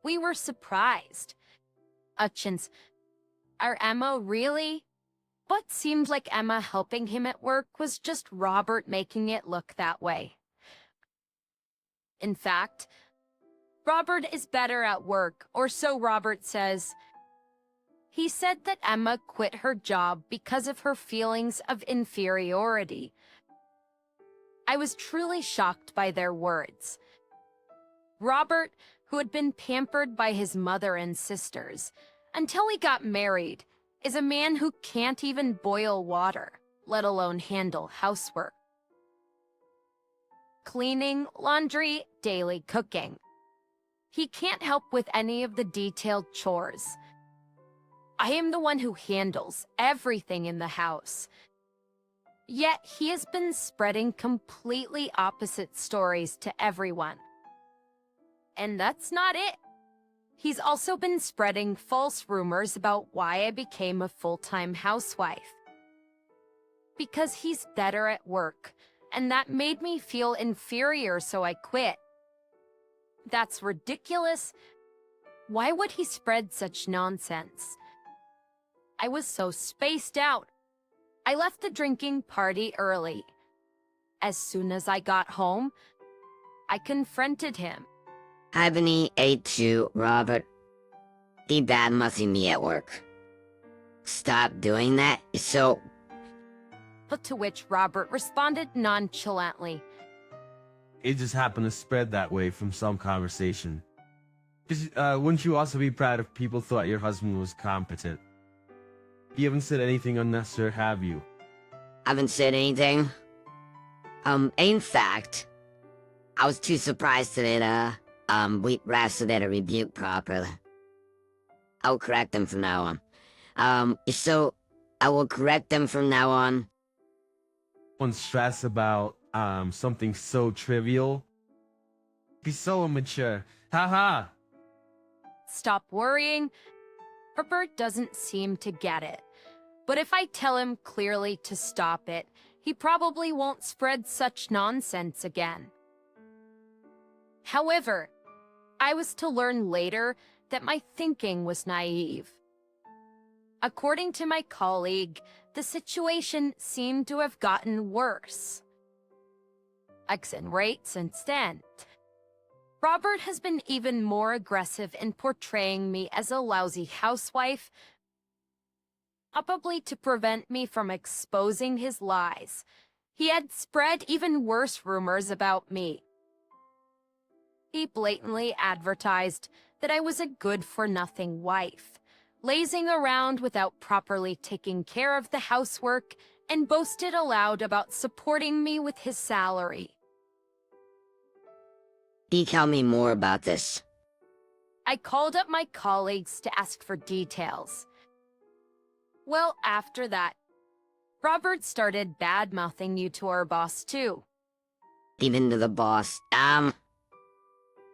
We were surprised. Chins, are Emma really? What seemed like Emma helping him at work was just Robert making it look that way. In fact, Robert is better at work, or so Robert says. He said that Emma quit her job because of her feelings of inferiority. I was truly shocked by their words. Robert, who had been pampered by his mother and sisters until he got married, is a man who can't even boil water, let alone handle housework. Cleaning, laundry, daily cooking. He can't help with any of the detailed chores. I am the one who handles everything in the house. Yet he has been spreading completely opposite stories to everyone. And that's not it. He's also been spreading false rumors about why I became a full-time housewife. Because he's better at work, and that made me feel inferior, so I quit. That's ridiculous. Why would he spread such nonsense? I was so spaced out. I left the drinking party early. As soon as I got home, I confronted him. Ebony A2, Robert. The bad must be me at work. Stop doing that, so... To which Robert responded nonchalantly. It just happened to spread that way from some conversation. Wouldn't you also be proud if people thought your husband was competent? You haven't said anything unnecessary, have you? Haven't said anything. In fact, I was too surprised that, we Wrathful did a rebuke properly. I'll correct them from now on. So, I will correct them from now on. One stress about, something so trivial. Be so immature. Haha! Stop worrying. Robert doesn't seem to get it. But if I tell him clearly to stop it, he probably won't spread such nonsense again. However, I was to learn later that my thinking was naive. According to my colleague, the situation seemed to have gotten worse. Right since then. Robert has been even more aggressive in portraying me as a lousy housewife, probably to prevent me from exposing his lies. He had spread even worse rumors about me. He blatantly advertised that I was a good-for-nothing wife, lazing around without properly taking care of the housework, and boasted aloud about supporting me with his salary. Can you tell me more about this? I called up my colleagues to ask for details. Well, after that, Robert started bad-mouthing you to our boss, too. Even to the boss.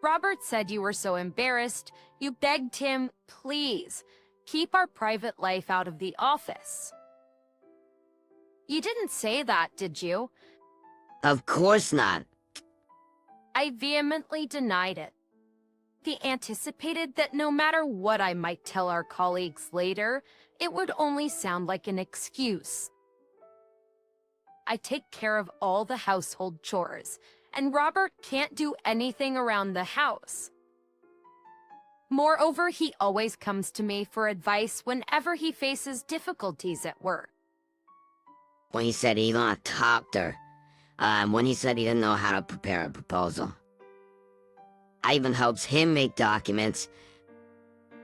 Robert said you were so embarrassed, you begged him, please, keep our private life out of the office. You didn't say that, did you? Of course not. I vehemently denied it. He anticipated that no matter what I might tell our colleagues later, it would only sound like an excuse. I take care of all the household chores, and Robert can't do anything around the house. Moreover, he always comes to me for advice whenever he faces difficulties at work. When he said he not talk to her. When he said he didn't know how to prepare a proposal. I even helps him make documents.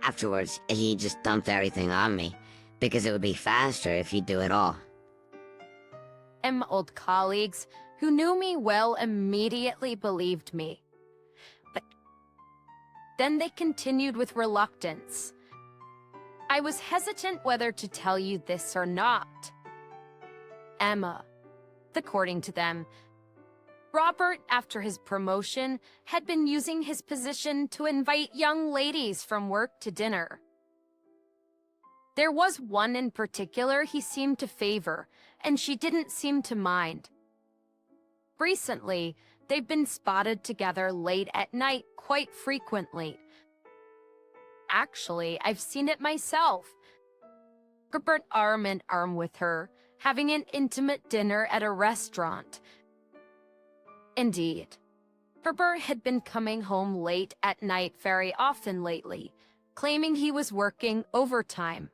Afterwards, he just dumped everything on me, because it would be faster if he'd do it all. Old colleagues who knew me well immediately believed me. But then they continued with reluctance. I was hesitant whether to tell you this or not. Emma, according to them, Robert, after his promotion, had been using his position to invite young ladies from work to dinner. There was one in particular he seemed to favor, and she didn't seem to mind. Recently, they've been spotted together late at night quite frequently. Actually, I've seen it myself. Robert arm in arm with her, having an intimate dinner at a restaurant. Indeed, Herbert had been coming home late at night very often lately, claiming he was working overtime.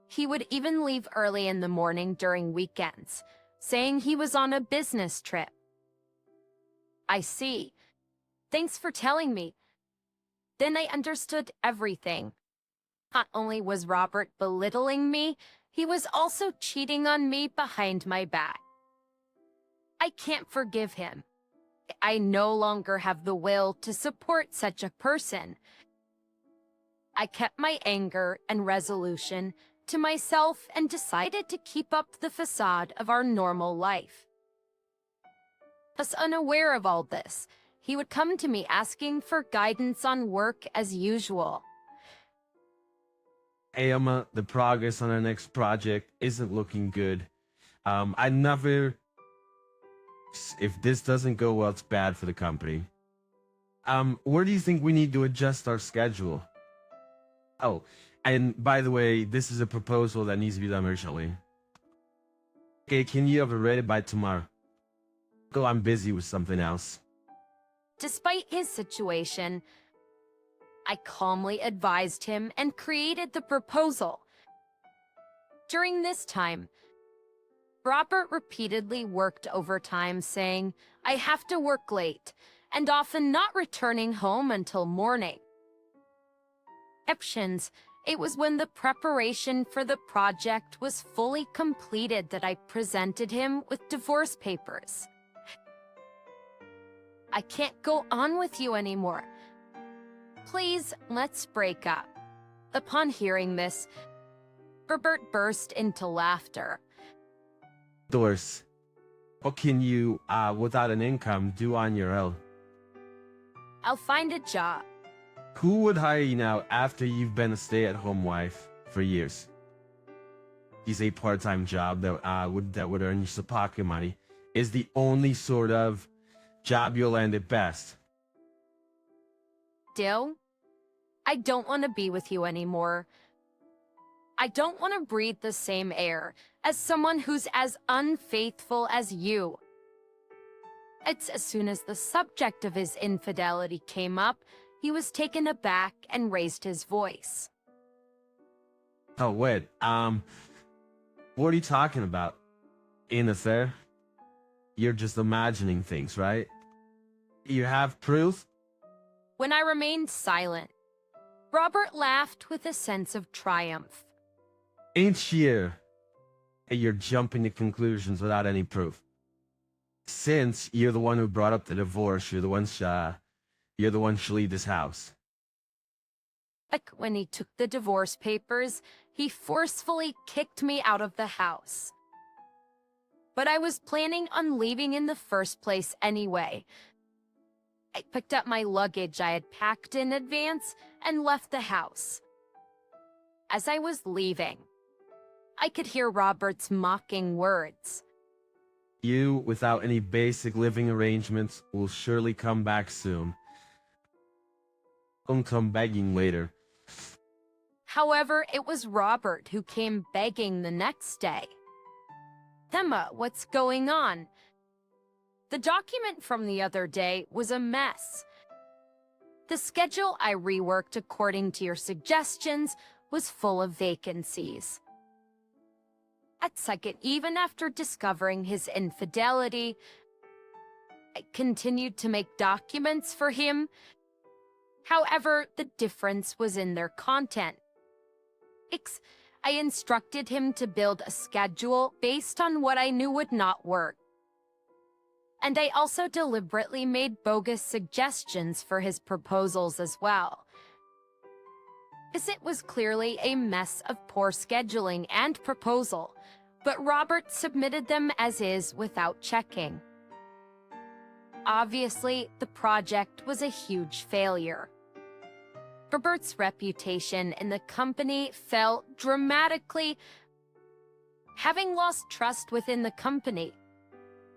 He would even leave early in the morning during weekends, saying he was on a business trip. I see. Thanks for telling me. Then I understood everything. Not only was Robert belittling me, he was also cheating on me behind my back. I can't forgive him. I no longer have the will to support such a person. I kept my anger and resolution to myself and decided to keep up the facade of our normal life. Thus unaware of all this, he would come to me asking for guidance on work as usual. Hey Emma, the progress on our next project isn't looking good. If this doesn't go well, it's bad for the company. Where do you think we need to adjust our schedule? Oh, and by the way, this is a proposal that needs to be done urgently. Okay, can you have it ready by tomorrow? Go, I'm busy with something else. Despite his situation, I calmly advised him and created the proposal. During this time, Robert repeatedly worked overtime, saying, I have to work late, and often not returning home until morning. Exceptions, it was when the preparation for the project was fully completed that I presented him with divorce papers. I can't go on with you anymore. Please, let's break up. Upon hearing this, Robert burst into laughter. Doris, what can you, without an income, do on your own? I'll find a job. Who would hire you now after you've been a stay-at-home wife for years? Is a part-time job that would earn you some pocket money is the only sort of job you'll land at best. Dill, I don't want to be with you anymore. I don't want to breathe the same air as someone who's as unfaithful as you. It's as soon as the subject of his infidelity came up, he was taken aback and raised his voice. Oh, wait, what are you talking about? In affair? You're just imagining things, right? You have proof? When I remained silent, Robert laughed with a sense of triumph. Ain't you? You're jumping to conclusions without any proof. Since you're the one who brought up the divorce, you're the one should leave this house. Like when he took the divorce papers, he forcefully kicked me out of the house. But I was planning on leaving in the first place anyway. I picked up my luggage I had packed in advance and left the house. As I was leaving, I could hear Robert's mocking words. You, without any basic living arrangements, will surely come back soon. Don't come begging later. However, it was Robert who came begging the next day. Emma, what's going on? The document from the other day was a mess. The schedule I reworked according to your suggestions was full of vacancies. At second, even after discovering his infidelity, I continued to make documents for him. However, the difference was in their content. I instructed him to build a schedule based on what I knew would not work. And I also deliberately made bogus suggestions for his proposals as well. As it was clearly a mess of poor scheduling and proposal, but Robert submitted them as is without checking. Obviously, the project was a huge failure. Robert's reputation in the company fell dramatically. Having lost trust within the company,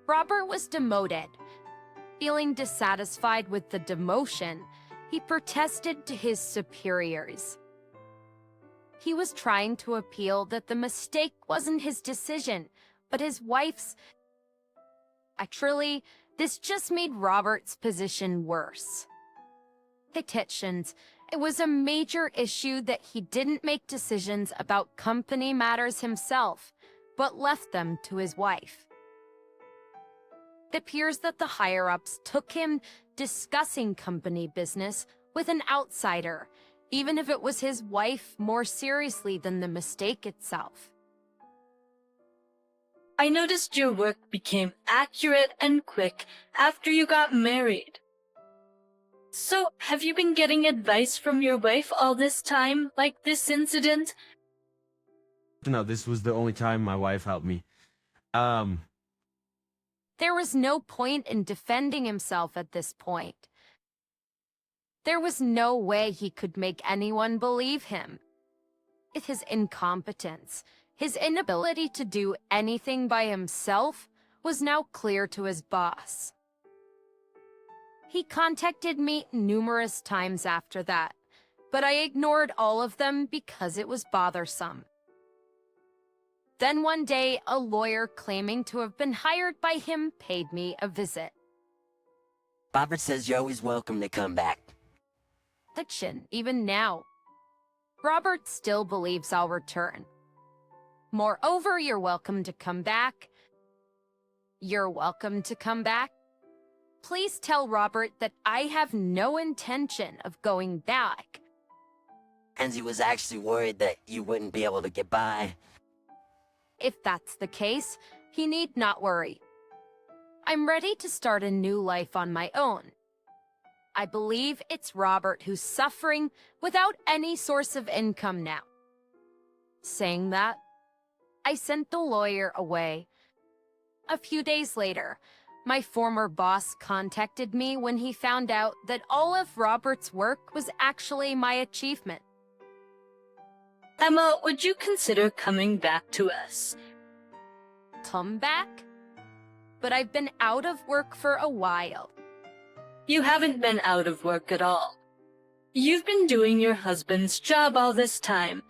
Robert was demoted. Feeling dissatisfied with the demotion, he protested to his superiors. He was trying to appeal that the mistake wasn't his decision, but his wife's. Actually, this just made Robert's position worse. Petitions. It was a major issue that he didn't make decisions about company matters himself, but left them to his wife. It appears that the higher-ups took him discussing company business with an outsider, even if it was his wife, more seriously than the mistake itself. I noticed your work became accurate and quick after you got married. So, have you been getting advice from your wife all this time, like this incident? No, this was the only time my wife helped me. There was no point in defending himself at this point. There was no way he could make anyone believe him. His incompetence, his inability to do anything by himself, was now clear to his boss. He contacted me numerous times after that, but I ignored all of them because it was bothersome. Then one day, a lawyer claiming to have been hired by him paid me a visit. Robert says you're always welcome to come back. Fiction, even now. Robert still believes I'll return. Moreover, you're welcome to come back. You're welcome to come back. Please tell Robert that I have no intention of going back. Kenzie was actually worried that you wouldn't be able to get by. If that's the case, he need not worry. I'm ready to start a new life on my own. I believe it's Robert who's suffering without any source of income now. Saying that, I sent the lawyer away. A few days later, my former boss contacted me when he found out that all of Robert's work was actually my achievement. Emma, would you consider coming back to us? Come back? But I've been out of work for a while. You haven't been out of work at all. You've been doing your husband's job all this time.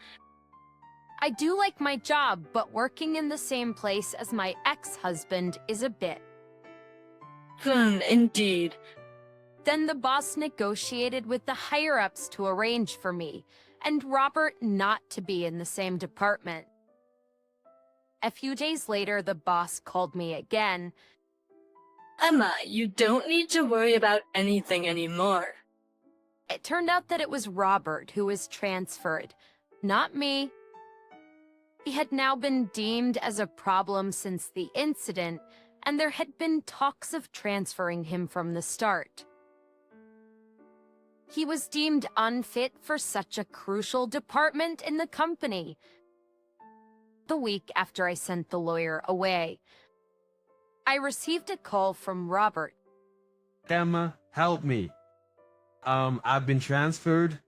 I do like my job, but working in the same place as my ex-husband is a bit. Indeed. Then the boss negotiated with the higher-ups to arrange for me, and Robert not to be in the same department. A few days later, the boss called me again. Emma, you don't need to worry about anything anymore. It turned out that it was Robert who was transferred, not me. He had now been deemed as a problem since the incident, and there had been talks of transferring him from the start. He was deemed unfit for such a crucial department in the company. The week after I sent the lawyer away, I received a call from Robert. Emma, help me. I've been transferred.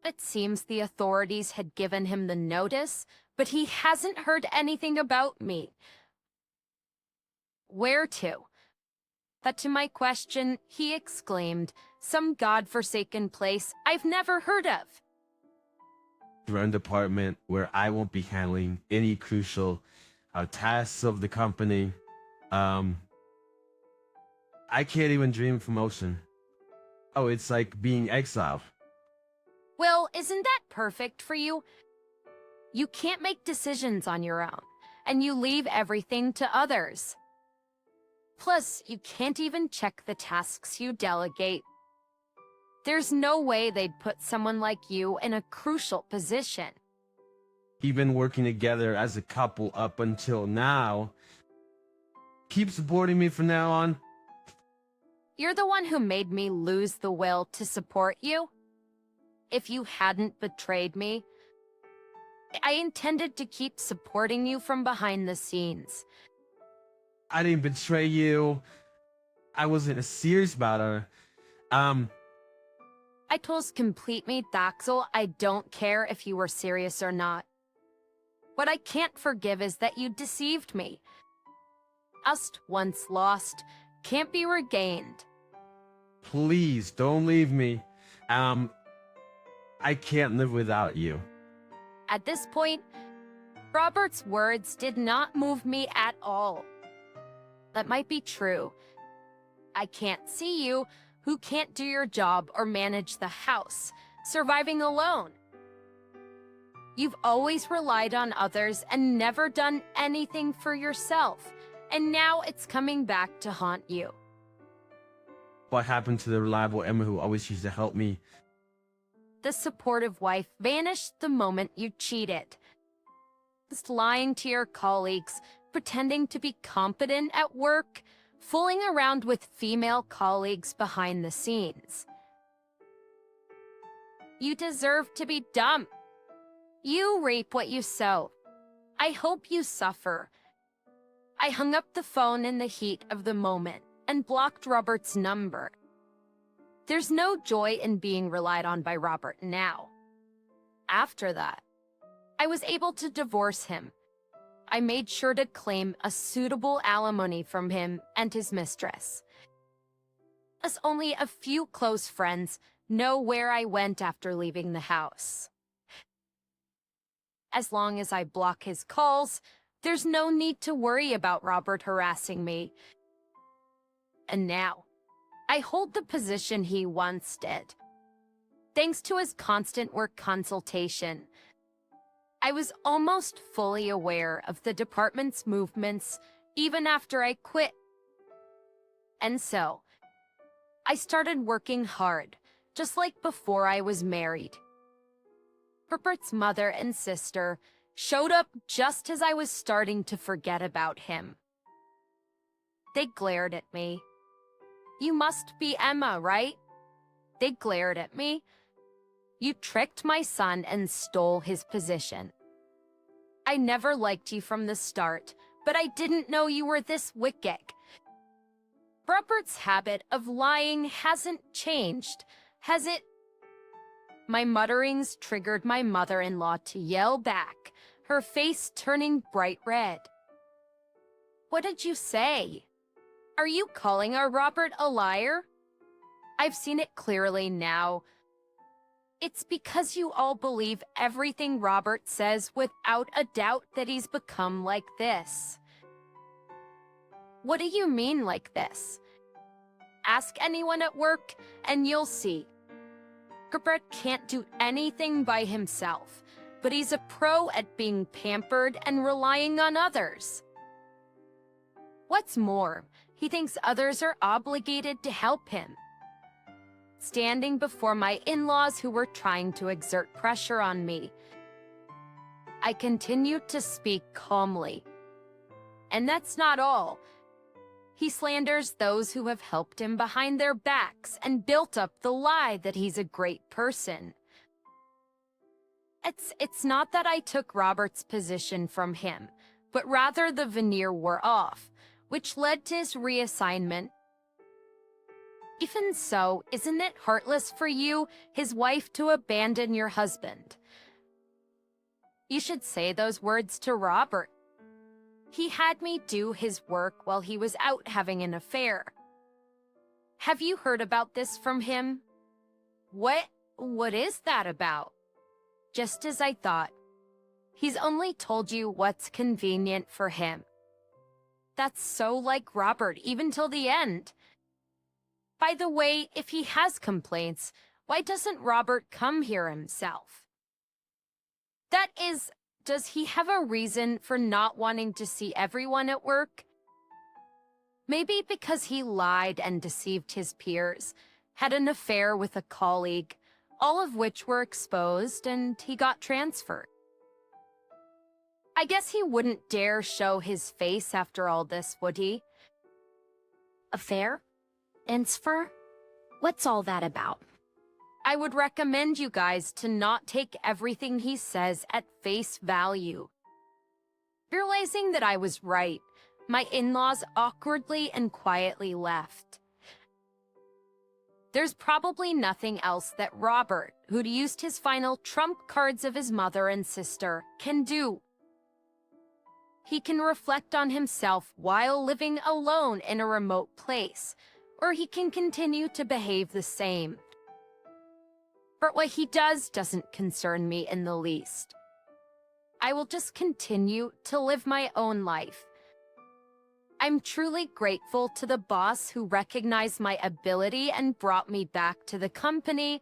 It seems the authorities had given him the notice, but he hasn't heard anything about me. Where to? But to my question, he exclaimed, some godforsaken place I've never heard of. Run department where I won't be handling any crucial tasks of the company. I can't even dream of promotion. Oh, it's like being exiled. Well, isn't that perfect for you? You can't make decisions on your own, and you leave everything to others. Plus, you can't even check the tasks you delegate. There's no way they'd put someone like you in a crucial position. We've been working together as a couple up until now. Keep supporting me from now on. You're the one who made me lose the will to support you. If you hadn't betrayed me, I intended to keep supporting you from behind the scenes. I didn't betray you. I wasn't serious about her. I told complete me, Daxel, I don't care if you were serious or not. What I can't forgive is that you deceived me. Trust once lost can't be regained. Please, don't leave me. I can't live without you. At this point, Robert's words did not move me at all. That might be true. I can't see you, who can't do your job or manage the house, surviving alone. You've always relied on others and never done anything for yourself, and now it's coming back to haunt you. What happened to the reliable Emma who always used to help me? The supportive wife vanished the moment you cheated. Just lying to your colleagues, pretending to be competent at work, fooling around with female colleagues behind the scenes. You deserve to be dumb. You reap what you sow. I hope you suffer. I hung up the phone in the heat of the moment and blocked Robert's number. There's no joy in being relied on by Robert now. After that, I was able to divorce him. I made sure to claim a suitable alimony from him and his mistress. As only a few close friends know where I went after leaving the house. As long as I block his calls, there's no need to worry about Robert harassing me. And now, I hold the position he once did. Thanks to his constant work consultation, I was almost fully aware of the department's movements even after I quit. And so, I started working hard, just like before I was married. Robert's mother and sister showed up just as I was starting to forget about him. They glared at me. You must be Emma, right? They glared at me. You tricked my son and stole his position. I never liked you from the start, but I didn't know you were this wicked. Robert's habit of lying hasn't changed, has it? My mutterings triggered my mother-in-law to yell back, her face turning bright red. What did you say? Are you calling our Robert a liar? I've seen it clearly now. It's because you all believe everything Robert says without a doubt that he's become like this. What do you mean like this? Ask anyone at work and you'll see. Robert can't do anything by himself, but he's a pro at being pampered and relying on others. What's more, he thinks others are obligated to help him. Standing before my in-laws who were trying to exert pressure on me, I continued to speak calmly. And that's not all. He slanders those who have helped him behind their backs and built up the lie that he's a great person. It's not that I took Robert's position from him, but rather the veneer wore off, which led to his reassignment. Even so, isn't it heartless for you, his wife, to abandon your husband? You should say those words to Robert. He had me do his work while he was out having an affair. Have you heard about this from him? What is that about? Just as I thought. He's only told you what's convenient for him. That's so like Robert, even till the end. By the way, if he has complaints, why doesn't Robert come here himself? That is, does he have a reason for not wanting to see everyone at work? Maybe because he lied and deceived his peers, had an affair with a colleague, all of which were exposed, and he got transferred. I guess he wouldn't dare show his face after all this, would he? Affair? Transfer? What's all that about? I would recommend you guys to not take everything he says at face value. Realizing that I was right, my in-laws awkwardly and quietly left. There's probably nothing else that Robert, who'd used his final trump cards of his mother and sister, can do. He can reflect on himself while living alone in a remote place, or he can continue to behave the same. But what he does doesn't concern me in the least. I will just continue to live my own life. I'm truly grateful to the boss who recognized my ability and brought me back to the company,